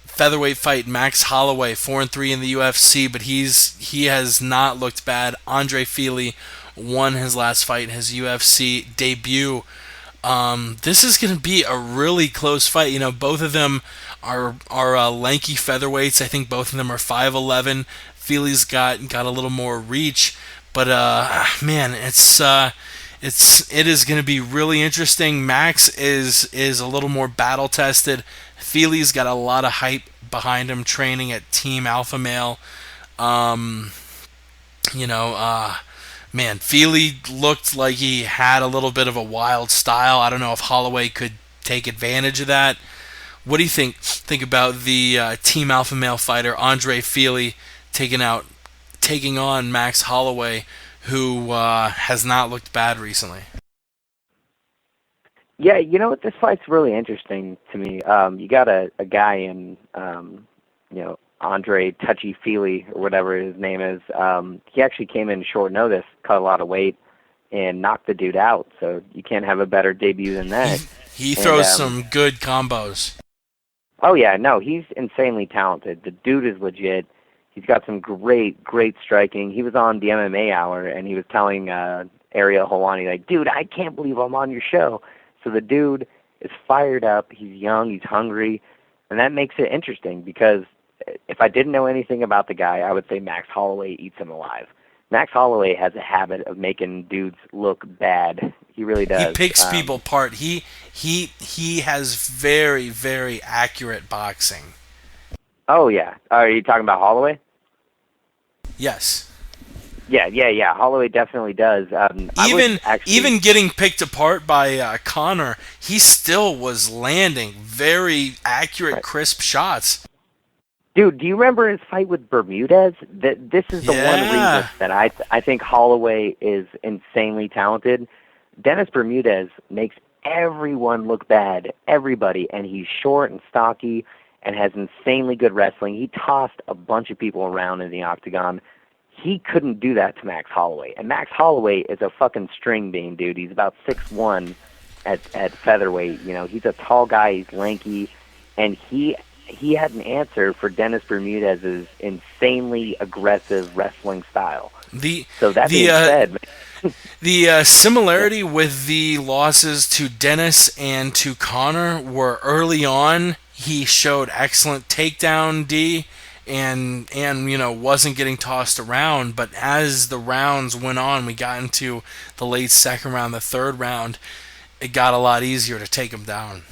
featherweight fight, Max Holloway, 4-3 in the UFC, but he has not looked bad. Andre Fili won his last fight, his UFC debut. This is going to be a really close fight. Both of them are lanky featherweights. I think both of them are 5'11". Fili's got a little more reach, but man, it is going to be really interesting. Max is a little more battle tested. Fili's got a lot of hype behind him, training at Team Alpha Male. Man, Fili looked like he had a little bit of a wild style. I don't know if Holloway could take advantage of that. What do you think about the Team Alpha Male fighter Andre Fili taking on Max Holloway, who has not looked bad recently? Yeah, you know what? This fight's really interesting to me. You got a guy in, Andre Touchy Fili, or whatever his name is. He actually came in short notice, cut a lot of weight, and knocked the dude out. So you can't have a better debut than that. He throws some good combos. Oh, yeah, no, he's insanely talented. The dude is legit. He's got some great striking. He was on the MMA Hour, and he was telling Ariel Helwani, like, dude, I can't believe I'm on your show. So the dude is fired up. He's young. He's hungry. And that makes it interesting because if I didn't know anything about the guy, I would say Max Holloway eats him alive. Max Holloway has a habit of making dudes look bad. He really does. He picks people apart. He has very, very accurate boxing. Oh, yeah. Are you talking about Holloway? Yes. Yeah. Holloway definitely does. Even getting picked apart by Conor, he still was landing very accurate, crisp shots. Dude, do you remember his fight with Bermudez? This is the one reason that I think Holloway is insanely talented. Dennis Bermudez makes everyone look bad, everybody, and he's short and stocky and has insanely good wrestling. He tossed a bunch of people around in the octagon. He couldn't do that to Max Holloway. And Max Holloway is a fucking string bean, dude. He's about 6'1" at featherweight. You know, he's a tall guy, he's lanky, and he had an answer for Dennis Bermudez's insanely aggressive wrestling style. So that being said, the similarity with the losses to Dennis and to Conor were early on. He showed excellent takedown D and wasn't getting tossed around, but as the rounds went on, we got into the late second round, the third round, it got a lot easier to take him down.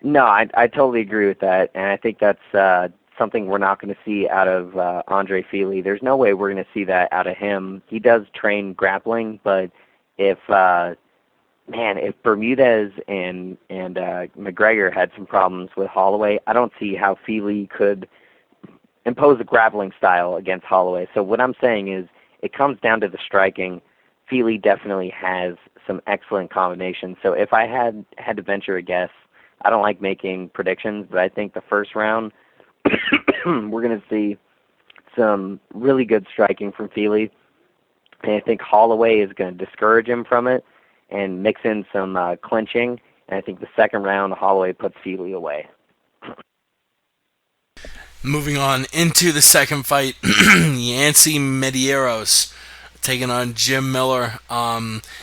No, I totally agree with that, and I think that's something we're not going to see out of Andre Fili. There's no way we're going to see that out of him. He does train grappling, but if Bermudez and McGregor had some problems with Holloway, I don't see how Fili could impose a grappling style against Holloway. So what I'm saying is it comes down to the striking. Fili definitely has some excellent combinations. So if I had to venture a guess, I don't like making predictions, but I think the first round we're going to see some really good striking from Fili. And I think Holloway is going to discourage him from it and mix in some clinching. And I think the second round, Holloway puts Fili away. Moving on into the second fight, Yancy Medeiros taking on Jim Miller.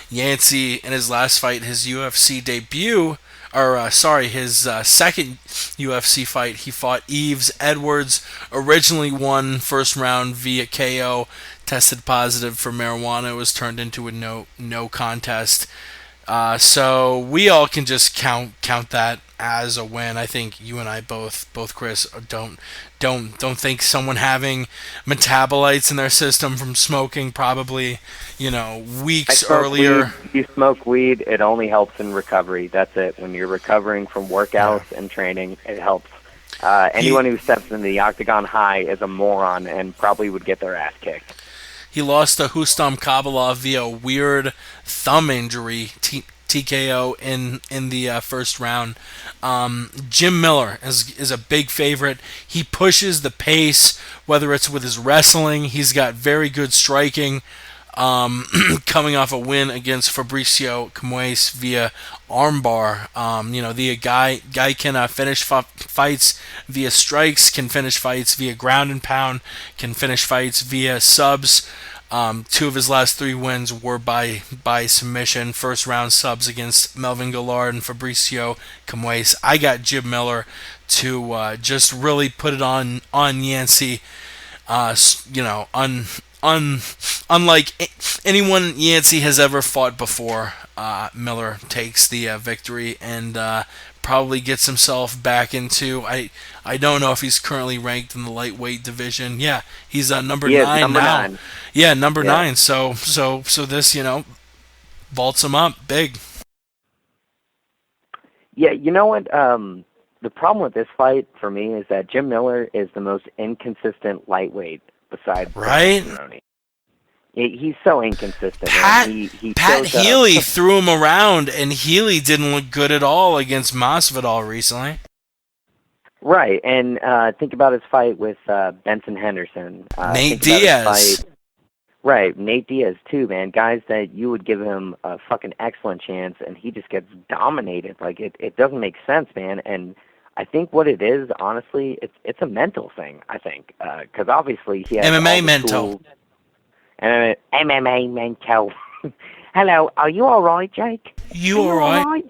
Yancy, in his last fight, his UFC debut, his second UFC fight, he fought Yves Edwards. Originally won first round via KO, tested positive for marijuana, was turned into a no contest. So we all can just count that as a win. I think you and I both Chris, don't think someone having metabolites in their system from smoking probably, weeks earlier. If you smoke weed, it only helps in recovery. That's it. When you're recovering from workouts and training, it helps. Anyone who steps into the octagon high is a moron and probably would get their ass kicked. He lost to Hustam Kabalov via weird thumb injury, TKO in the first round. Jim Miller is a big favorite. He pushes the pace, whether it's with his wrestling. He's got very good striking. Coming off a win against Fabricio Camues via armbar. The guy can finish fights via strikes, can finish fights via ground and pound, can finish fights via subs. Two of his last three wins were by submission. First round subs against Melvin Gillard and Fabricio Camues. I got Jim Miller to just really put it on Yancy. Unlike anyone Yancy has ever fought before, Miller takes the victory and probably gets himself back into. I don't know if he's currently ranked in the lightweight division. Yeah, he's number 9 now. 9. Yeah, number 9. So this vaults him up big. Yeah, you know what? The problem with this fight for me is that Jim Miller is the most inconsistent lightweight besides right. He's so inconsistent. Pat Healy threw him around, and Healy didn't look good at all against Masvidal recently. Right, and think about his fight with Benson Henderson. Nate Diaz. Right, Nate Diaz too, man. Guys that you would give him a fucking excellent chance, and he just gets dominated. Like it doesn't make sense, man. And I think what it is, honestly, it's a mental thing. I think because obviously he has MMA mental. MMA mental. Hello, are you all right, Jake? You all right?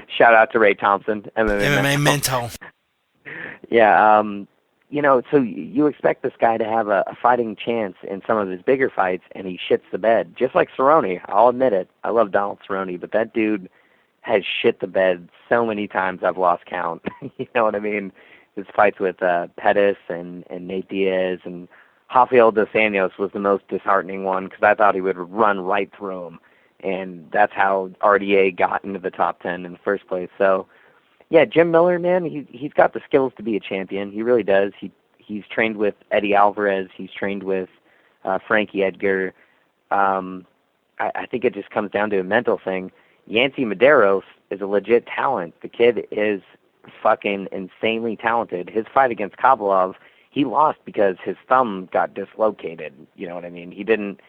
Shout out to Ray Thompson, MMA mental. Yeah, so you expect this guy to have a fighting chance in some of his bigger fights, and he shits the bed, just like Cerrone. I'll admit it. I love Donald Cerrone, but that dude has shit the bed so many times I've lost count. You know what I mean? His fights with Pettis and Nate Diaz and Rafael dos Anjos was the most disheartening one because I thought he would run right through him, and that's how RDA got into the top 10 in the first place. So, yeah, Jim Miller, man, he's got the skills to be a champion. He really does. He's trained with Eddie Alvarez. He's trained with Frankie Edgar. I think it just comes down to a mental thing. Yancy Medeiros is a legit talent. The kid is fucking insanely talented. His fight against Kovalev, he lost because his thumb got dislocated. You know what I mean? He didn't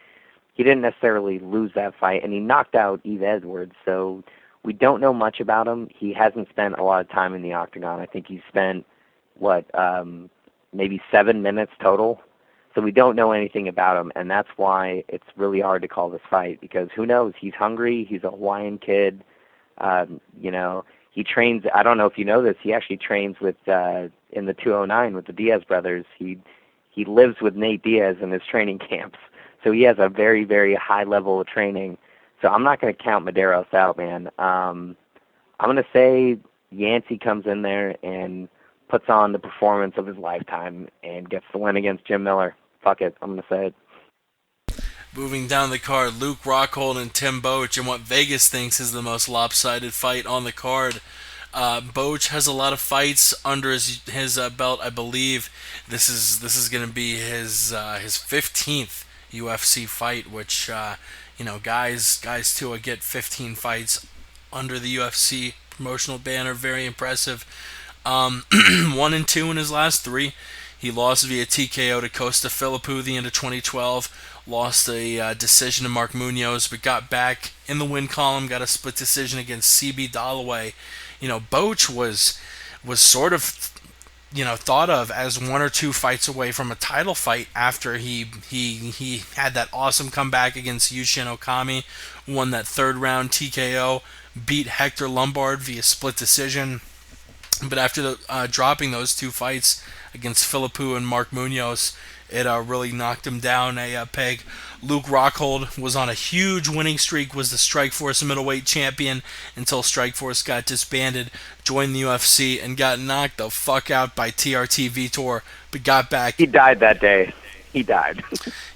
necessarily lose that fight, and he knocked out Yves Edwards. So we don't know much about him. He hasn't spent a lot of time in the octagon. I think he's spent maybe 7 minutes total. So we don't know anything about him, and that's why it's really hard to call this fight, because who knows? He's hungry. He's a Hawaiian kid. He trains, I don't know if you know this, he actually trains with in the 209 with the Diaz brothers. He lives with Nate Diaz in his training camps. So he has a very, very high level of training. So I'm not going to count Medeiros out, man. I'm going to say Yancy comes in there and puts on the performance of his lifetime and gets the win against Jim Miller. Fuck it, I'm going to say it. Moving down the card, Luke Rockhold and Tim Boetsch in what Vegas thinks is the most lopsided fight on the card. Boetsch has a lot of fights under his belt. I believe this is going to be his 15th UFC fight, which guys too get 15 fights under the UFC promotional banner. Very impressive. 1-2 in his last 3. He lost via TKO to Costa Philippou the end of 2012. Lost a decision to Mark Munoz, but got back in the win column. Got a split decision against CB Dalloway. Boetsch was sort of thought of as 1 or 2 fights away from a title fight after he had that awesome comeback against Yushin Okami, won that 3rd round TKO, beat Hector Lombard via split decision. But after dropping those 2 fights against Philippou and Mark Munoz, it really knocked him down a peg. Luke Rockhold was on a huge winning streak, was the Strikeforce middleweight champion until Strikeforce got disbanded, joined the UFC, and got knocked the fuck out by TRT Vitor, but got back. He died that day. He died.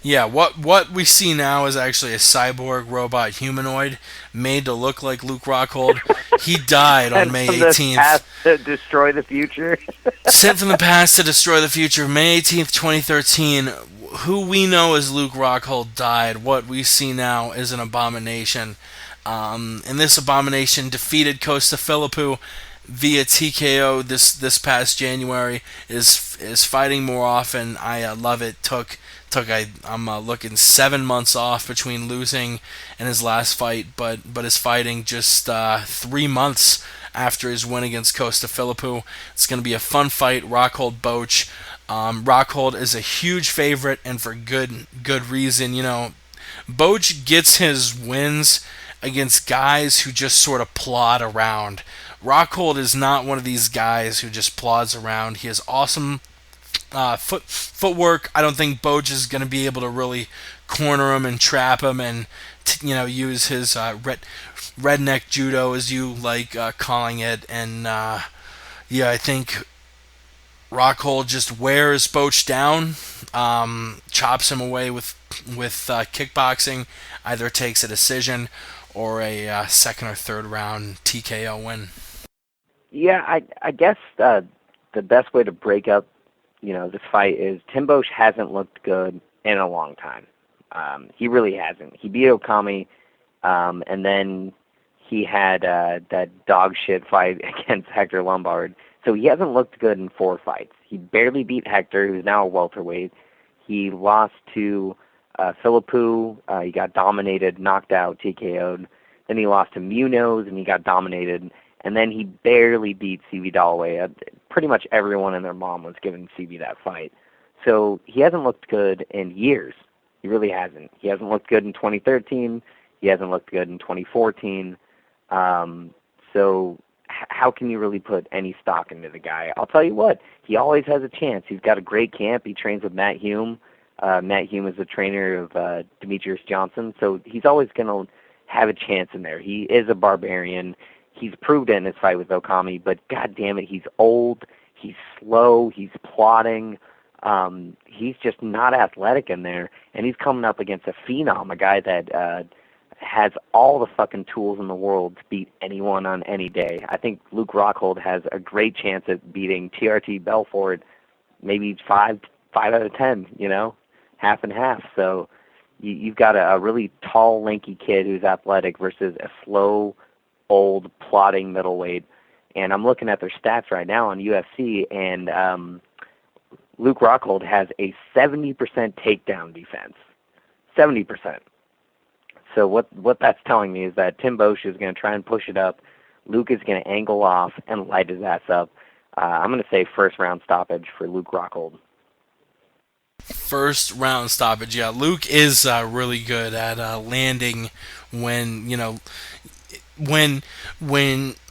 Yeah, what we see now is actually a cyborg robot humanoid made to look like Luke Rockhold. He died on May 18th. Past to destroy the future. Sent from the past to destroy the future. May 18th, 2013. Who we know as Luke Rockhold died. What we see now is an abomination. And this abomination defeated Costa Philippou via TKO this past January. Is fighting more often. I love it. I'm looking 7 months off between losing and his last fight, but is fighting just 3 months after his win against Costa Philippou. It's going to be a fun fight. Rockhold Boetsch. Rockhold is a huge favorite, and for good reason. Boetsch gets his wins against guys who just sort of plod around. Rockhold is not one of these guys who just plods around. He has awesome footwork. I don't think Boetsch is going to be able to really corner him and trap him and use his redneck judo, as you like calling it. And I think Rockhold just wears Boetsch down, chops him away with kickboxing, either takes a decision or a 2nd or 3rd round TKO win. Yeah, I guess the best way to break up this fight is Tim Boetsch hasn't looked good in a long time. He really hasn't. He beat Okami, and then he had that dog shit fight against Hector Lombard. So he hasn't looked good in 4 fights. He barely beat Hector, who's now a welterweight. He lost to Philippou. He got dominated, knocked out, TKO'd. Then he lost to Munoz, and he got dominated. And then he barely beat CB Dalloway. Pretty much everyone and their mom was giving CB that fight. So he hasn't looked good in years. He really hasn't. He hasn't looked good in 2013. He hasn't looked good in 2014. So how can you really put any stock into the guy? I'll tell you what, he always has a chance. He's got a great camp. He trains with Matt Hume. Matt Hume is the trainer of Demetrius Johnson, so he's always going to have a chance in there. He is a barbarian. He's proved it in his fight with Okami, but God damn it, he's old, he's slow, he's plodding. He's just not athletic in there, and he's coming up against a phenom, a guy that has all the fucking tools in the world to beat anyone on any day. I think Luke Rockhold has a great chance at beating TRT Belfort, maybe 5 out of 10, half and half. So you've got a really tall, lanky kid who's athletic versus a slow, old, plodding middleweight. And I'm looking at their stats right now on UFC, and Luke Rockhold has a 70% takedown defense. 70%. So what that's telling me is that Tim Bosch is going to try and push it up. Luke is going to angle off and light his ass up. I'm going to say first round stoppage for Luke Rockhold. First round stoppage, yeah. Luke is really good at landing when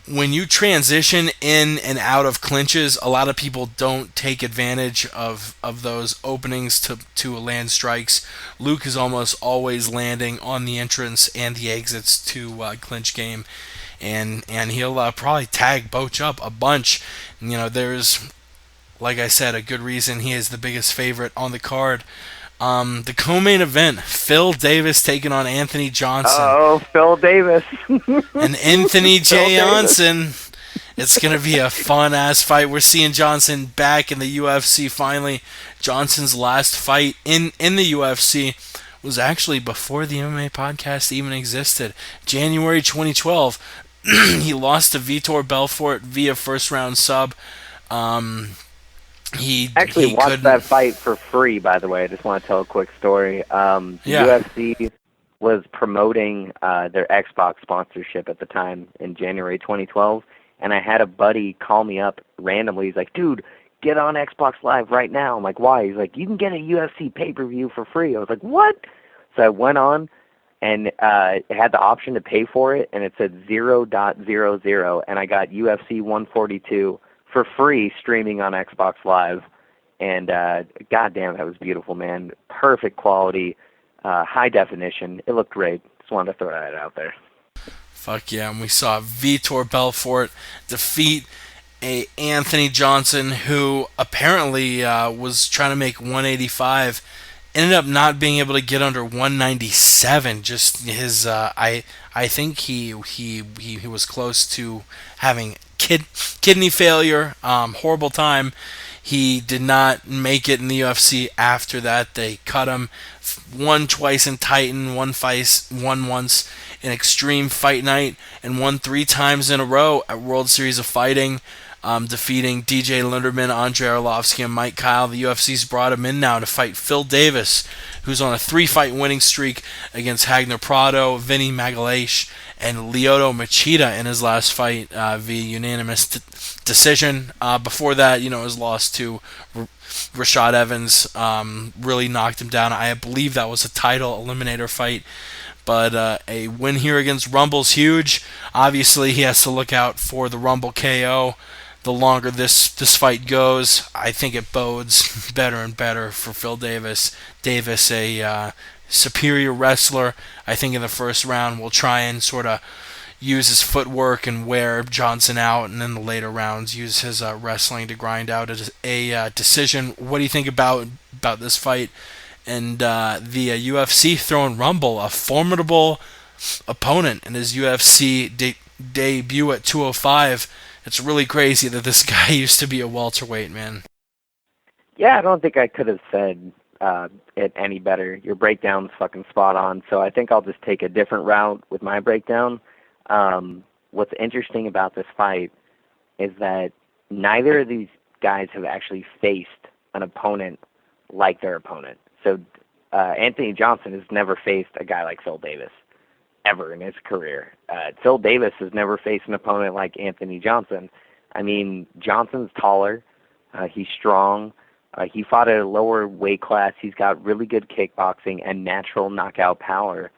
when you transition in and out of clinches. A lot of people don't take advantage of those openings to land strikes. Luke is almost always landing on the entrance and the exits to clinch game, and he'll probably tag Boach up a bunch. There's, like I said, a good reason he is the biggest favorite on the card. The co-main event, Phil Davis taking on Anthony Johnson. Oh, Phil Davis. And Anthony J. Johnson. It's going to be a fun-ass fight. We're seeing Johnson back in the UFC finally. Johnson's last fight in the UFC was actually before the MMA podcast even existed. January 2012. He lost to Vitor Belfort via first-round sub. He watched that fight for free, by the way. I just want to tell a quick story. UFC was promoting their Xbox sponsorship at the time in January 2012, and I had a buddy call me up randomly. He's like, dude, get on Xbox Live right now. I'm like, why? He's like, you can get a UFC pay-per-view for free. I was like, what? So I went on, and it had the option to pay for it, and it said 0.00, and I got UFC 142 for free streaming on Xbox Live, and goddamn, that was beautiful, man. Perfect quality, high definition. It looked great. Just wanted to throw that out there. Fuck yeah, and we saw Vitor Belfort defeat a Anthony Johnson who apparently was trying to make 185, ended up not being able to get under 197. Just his, I think he was close to having kidney failure, horrible time. He did not make it in the UFC after that. They cut him. Won twice in Titan, won once in Extreme Fight Night, and won 3 times in a row at World Series of Fighting, defeating DJ Linderman, Andrei Arlovsky, and Mike Kyle. The UFC's brought him in now to fight Phil Davis, who's on a 3-fight winning streak against Hagner Prado, Vinny Magalhaes, and Lyoto Machida in his last fight via unanimous decision. Before that, his loss to Rashad Evans really knocked him down. I believe that was a title eliminator fight. But a win here against Rumble's huge. Obviously, he has to look out for the Rumble KO. The longer this fight goes, I think it bodes better and better for Phil Davis. Davis, a superior wrestler. I think in the first round will try and sort of use his footwork and wear Johnson out, and in the later rounds use his wrestling to grind out a decision. What do you think about this fight? And the UFC throwing Rumble, a formidable opponent in his UFC debut at 205. It's really crazy that this guy used to be a welterweight, man. Yeah, I don't think I could have said it any better. Your breakdown's fucking spot on, so I think I'll just take a different route with my breakdown. What's interesting about this fight is that neither of these guys have actually faced an opponent like their opponent. So Anthony Johnson has never faced a guy like Phil Davis ever in his career. Phil Davis has never faced an opponent like Anthony Johnson. I mean, Johnson's taller. He's strong. He fought at a lower weight class. He's got really good kickboxing and natural knockout power.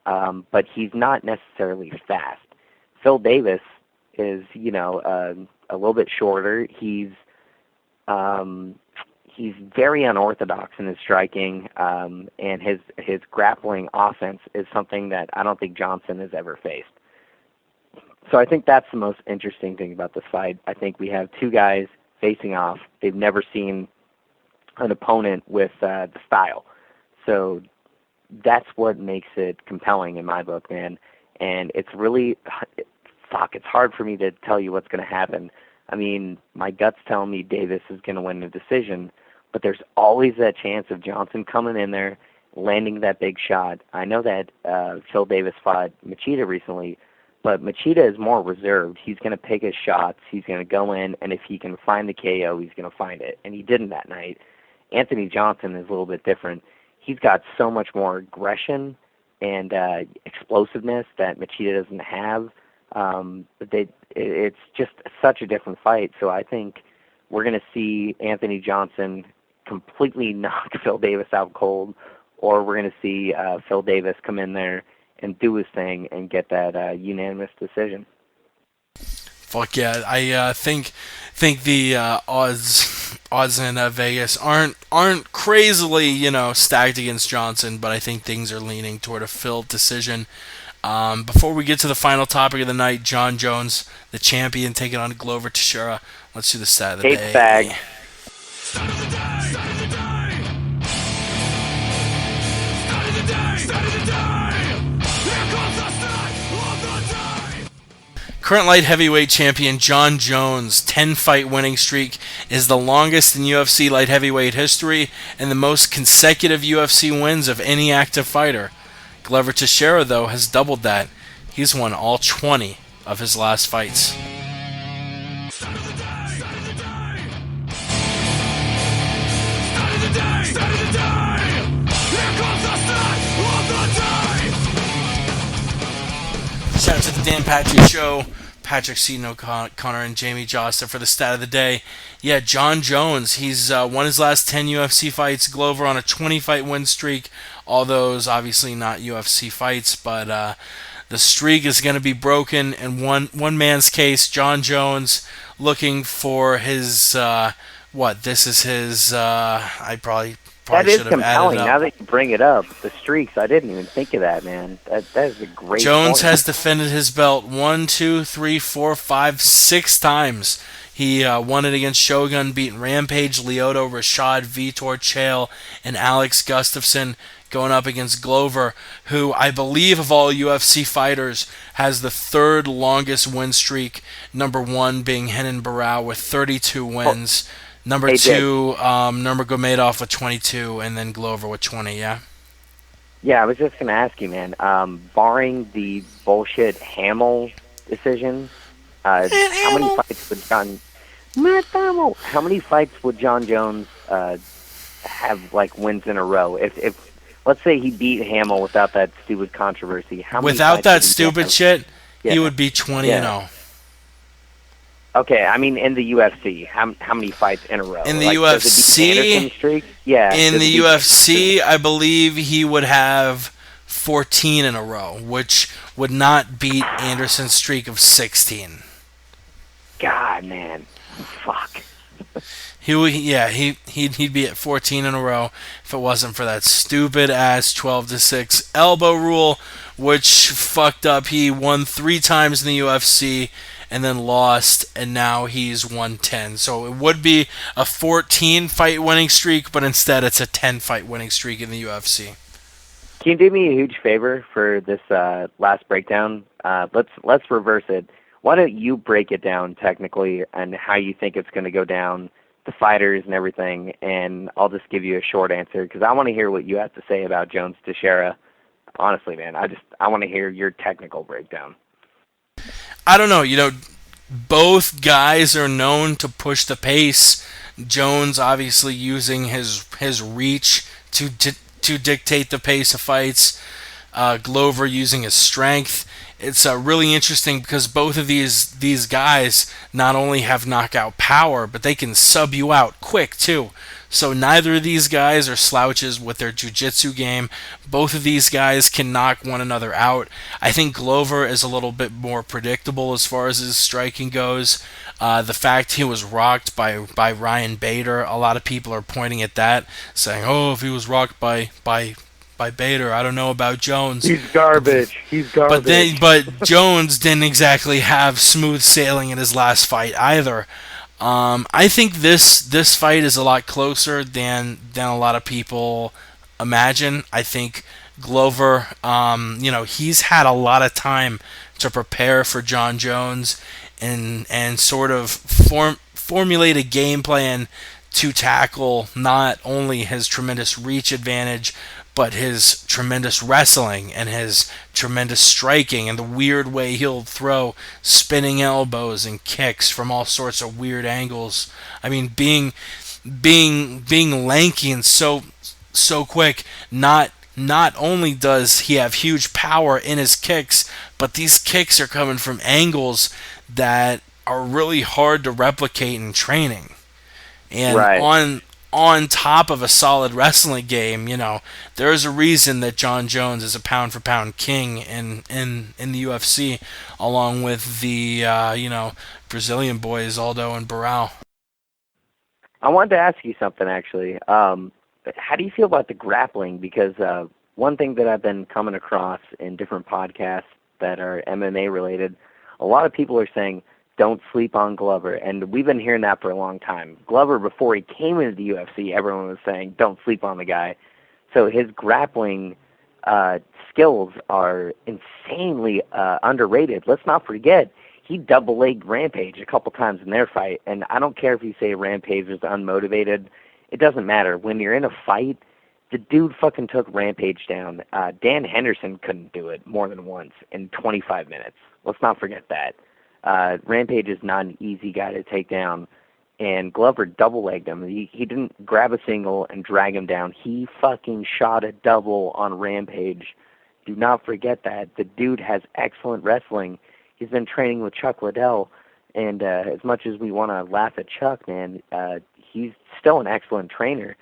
But he's not necessarily fast. Phil Davis is, a little bit shorter. He's very unorthodox in his striking, and his grappling offense is something that I don't think Johnson has ever faced. So I think that's the most interesting thing about this fight. I think we have two guys facing off. They've never seen an opponent with the style. So that's what makes it compelling in my book, man. And it's really, it's hard for me to tell you what's going to happen. I mean, my gut's telling me Davis is going to win the decision, but there's always that chance of Johnson coming in there, landing that big shot. I know that Phil Davis fought Machida recently, but Machida is more reserved. He's going to pick his shots. He's going to go in, and if he can find the KO, he's going to find it. And he didn't that night. Anthony Johnson is a little bit different. He's got so much more aggression and explosiveness that Machida doesn't have. It's just such a different fight. So I think we're going to see Anthony Johnson completely knock Phil Davis out cold, or we're going to see Phil Davis come in there and do his thing and get that unanimous decision. Fuck yeah! I think the odds in Vegas aren't crazily stacked against Johnson, but I think things are leaning toward a Phil decision. Before we get to the final topic of the night, John Jones, the champion, taking on Glover Teixeira. Let's do the stat of the day. Bag. Current light heavyweight champion John Jones' 10-fight winning streak is the longest in UFC light heavyweight history and the most consecutive UFC wins of any active fighter. Glover Teixeira, though, has doubled that. He's won all 20 of his last fights. Shout out to the Dan Patrick Show. Patrick Seaton O'Connor and Jamie Josta for the stat of the day. Yeah, John Jones, he's won his last 10 UFC fights. Glover on a 20-fight win streak. All those obviously not UFC fights, but the streak is going to be broken in one man's case. John Jones looking for his this is his I probably that is should have compelling. added up. Now that you bring it up, the streaks, I didn't even think of that, man. That is a great Jones point. has defended his belt 1, 2, 3, 4, 5, 6 times. He won it against Shogun, beating Rampage, Lyoto, Rashad, Vitor, Chael, and Alex Gustafsson, going up against Glover, who I believe of all UFC fighters has the third longest win streak, number 1 being Henan Barao with 32 wins. Number 2, Nurmagomedov with 22, and then Glover with 20, yeah? Yeah, I was just going to ask you, man, barring the bullshit Hamill decision, how many fights would John Jones have, wins in a row? If let's say he beat Hamill without that stupid controversy, how many without fights that would he stupid get? shit, Yeah. he would be 20-0. Okay, I mean in the UFC, how many fights in a row? In the does it beat UFC, Anderson's streak? Yeah. in does it the beat- UFC, I believe he would have 14 in a row, which would not beat Anderson's streak of 16. God, man, fuck. He'd be at 14 in a row if it wasn't for that stupid ass 12-6 elbow rule, which fucked up. He won 3 times in the UFC and then lost, and now he's won 10. So it would be a 14-fight winning streak, but instead it's a 10-fight winning streak in the UFC. Can you do me a huge favor for this last breakdown? Let's reverse it. Why don't you break it down technically and how you think it's going to go down, the fighters and everything, and I'll just give you a short answer because I want to hear what you have to say about Jones Teixeira. Honestly, man, I want to hear your technical breakdown. I don't know. Both guys are known to push the pace. Jones obviously using his reach to dictate the pace of fights. Glover using his strength. it's really interesting because both of these guys not only have knockout power, but they can sub you out quick too. So neither of these guys are slouches with their jiu-jitsu game. Both of these guys can knock one another out. I think Glover is a little bit more predictable as far as his striking goes. The fact he was rocked by Ryan Bader, a lot of people are pointing at that, saying, "Oh, if he was rocked by Bader, I don't know about Jones. He's garbage. He's garbage." But Jones didn't exactly have smooth sailing in his last fight either. I think this fight is a lot closer than a lot of people imagine. I think Glover, he's had a lot of time to prepare for John Jones and sort of formulate a game plan to tackle not only his tremendous reach advantage, but his tremendous wrestling and his tremendous striking and the weird way he'll throw spinning elbows and kicks from all sorts of weird angles. I mean, being lanky and so quick, not only does he have huge power in his kicks, but these kicks are coming from angles that are really hard to replicate in training. And on top of a solid wrestling game, there's a reason that John Jones is a pound for pound king in the UFC, along with the Brazilian boys Aldo and Barral. I wanted to ask you something actually. How do you feel about the grappling? Because one thing that I've been coming across in different podcasts that are MMA related, a lot of people are saying, don't sleep on Glover, and we've been hearing that for a long time. Glover, before he came into the UFC, everyone was saying, don't sleep on the guy. So his grappling skills are insanely underrated. Let's not forget, he double-legged Rampage a couple times in their fight, and I don't care if you say Rampage is unmotivated. It doesn't matter. When you're in a fight, the dude fucking took Rampage down. Dan Henderson couldn't do it more than once in 25 minutes. Let's not forget that. Rampage is not an easy guy to take down, and Glover double-legged him. He didn't grab a single and drag him down. He fucking shot a double on Rampage. Do not forget that. The dude has excellent wrestling. He's been training with Chuck Liddell, and as much as we want to laugh at Chuck, man, he's still an excellent trainer,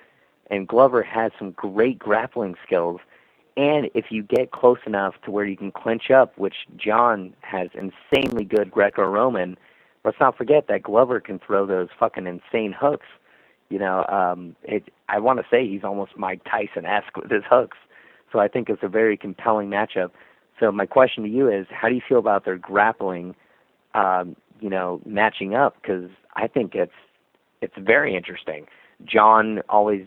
and Glover has some great grappling skills. And if you get close enough to where you can clinch up, which John has insanely good Greco-Roman, let's not forget that Glover can throw those fucking insane hooks. I want to say he's almost Mike Tyson-esque with his hooks. So I think it's a very compelling matchup. So my question to you is, how do you feel about their grappling, matching up? Because I think it's very interesting. John always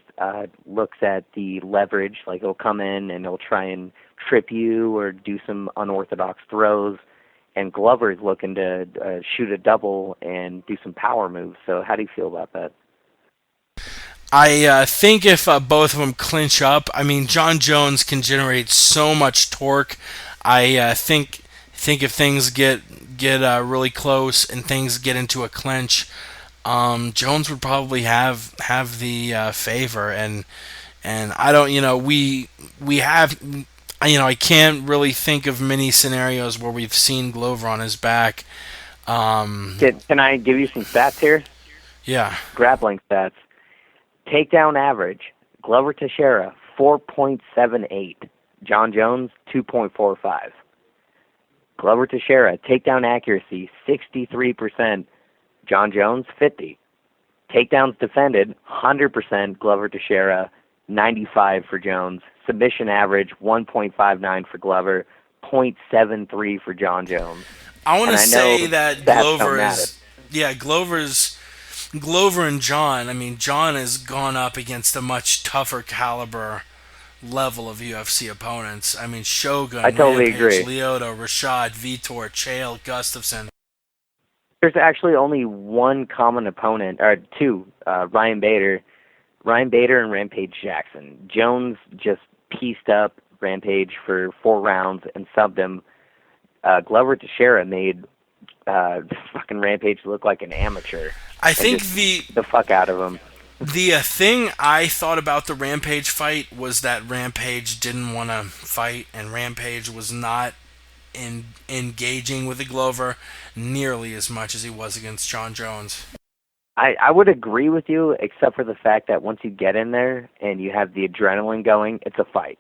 looks at the leverage, like he'll come in and he'll try and trip you or do some unorthodox throws, and Glover's looking to shoot a double and do some power moves. So how do you feel about that? I think if both of them clinch up, I mean, John Jones can generate so much torque. I think if things get really close and things get into a clinch, Jones would probably have the favor, and I don't, we have, I can't really think of many scenarios where we've seen Glover on his back. Can I give you some stats here? Yeah. Grappling stats. Takedown average, Glover Teixeira, 4.78. John Jones, 2.45. Glover Teixeira, takedown accuracy, 63%. John Jones, 50. Takedowns defended, 100% Glover Teixeira, 95 for Jones. Submission average, 1.59 for Glover, 0.73 for John Jones. I want to say that Glover and John, I mean, John has gone up against a much tougher caliber level of UFC opponents. I mean, Shogun, I totally Rampage, agree. Lyoto, Rashad, Vitor, Chael, Gustafsson. There's actually only one common opponent, or two, Ryan Bader and Rampage Jackson. Jones just pieced up Rampage for 4 rounds and subbed him. Glover Teixeira made fucking Rampage look like an amateur. I think the fuck out of him. The thing I thought about the Rampage fight was that Rampage didn't want to fight, and Rampage was not engaging with the Glover nearly as much as he was against John Jones. I would agree with you, except for the fact that once you get in there and you have the adrenaline going, it's a fight.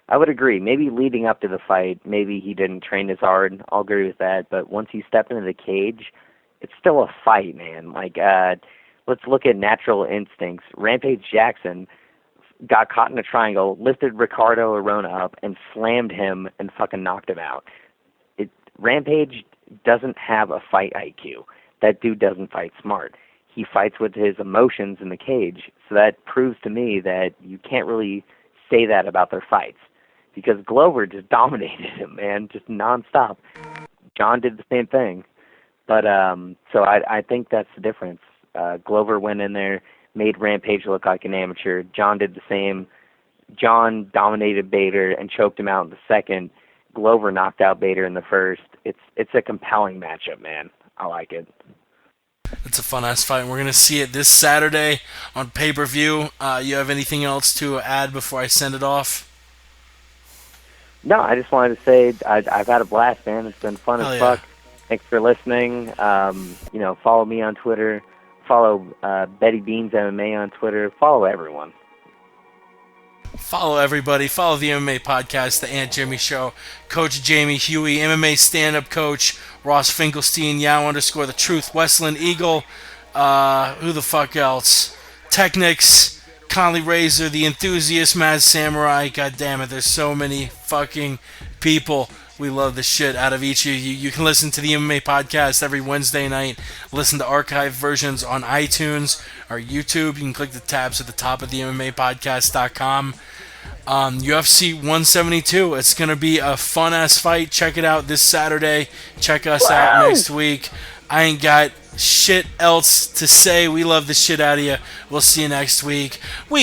I would agree. Maybe leading up to the fight, maybe he didn't train as hard. I'll agree with that. But once you step into the cage, it's still a fight, man. Like, let's look at natural instincts. Rampage Jackson got caught in a triangle, lifted Ricardo Arona up, and slammed him and fucking knocked him out. Rampage doesn't have a fight IQ. That dude doesn't fight smart. He fights with his emotions in the cage. So that proves to me that you can't really say that about their fights. Because Glover just dominated him, man, just nonstop. John did the same thing. But so I think that's the difference. Glover went in there, made Rampage look like an amateur. John did the same. John dominated Bader and choked him out in the second. Glover knocked out Bader in the first. It's a compelling matchup, man. I like it. It's a fun-ass fight. We're going to see it this Saturday on pay-per-view. You have anything else to add before I send it off? No, I just wanted to say I've had a blast, man. It's been fun as fuck. Thanks for listening. Follow me on Twitter. Follow Betty Beans MMA on Twitter. Follow everyone. Follow everybody. Follow the MMA Podcast, The Aunt Jimmy Show, Coach Jamie Huey, MMA stand-up coach, Ross Finkelstein, Yow_the Truth, Westland Eagle, who the fuck else? Technics, Conley Razor, The Enthusiast, Mad Samurai. God damn it, there's so many fucking people. We love the shit out of each of you. You can listen to the MMA Podcast every Wednesday night. Listen to archived versions on iTunes or YouTube. You can click the tabs at the top of the MMApodcast.com. UFC 172. It's going to be a fun-ass fight. Check it out this Saturday. Check us out next week. I ain't got shit else to say. We love the shit out of you. We'll see you next week. We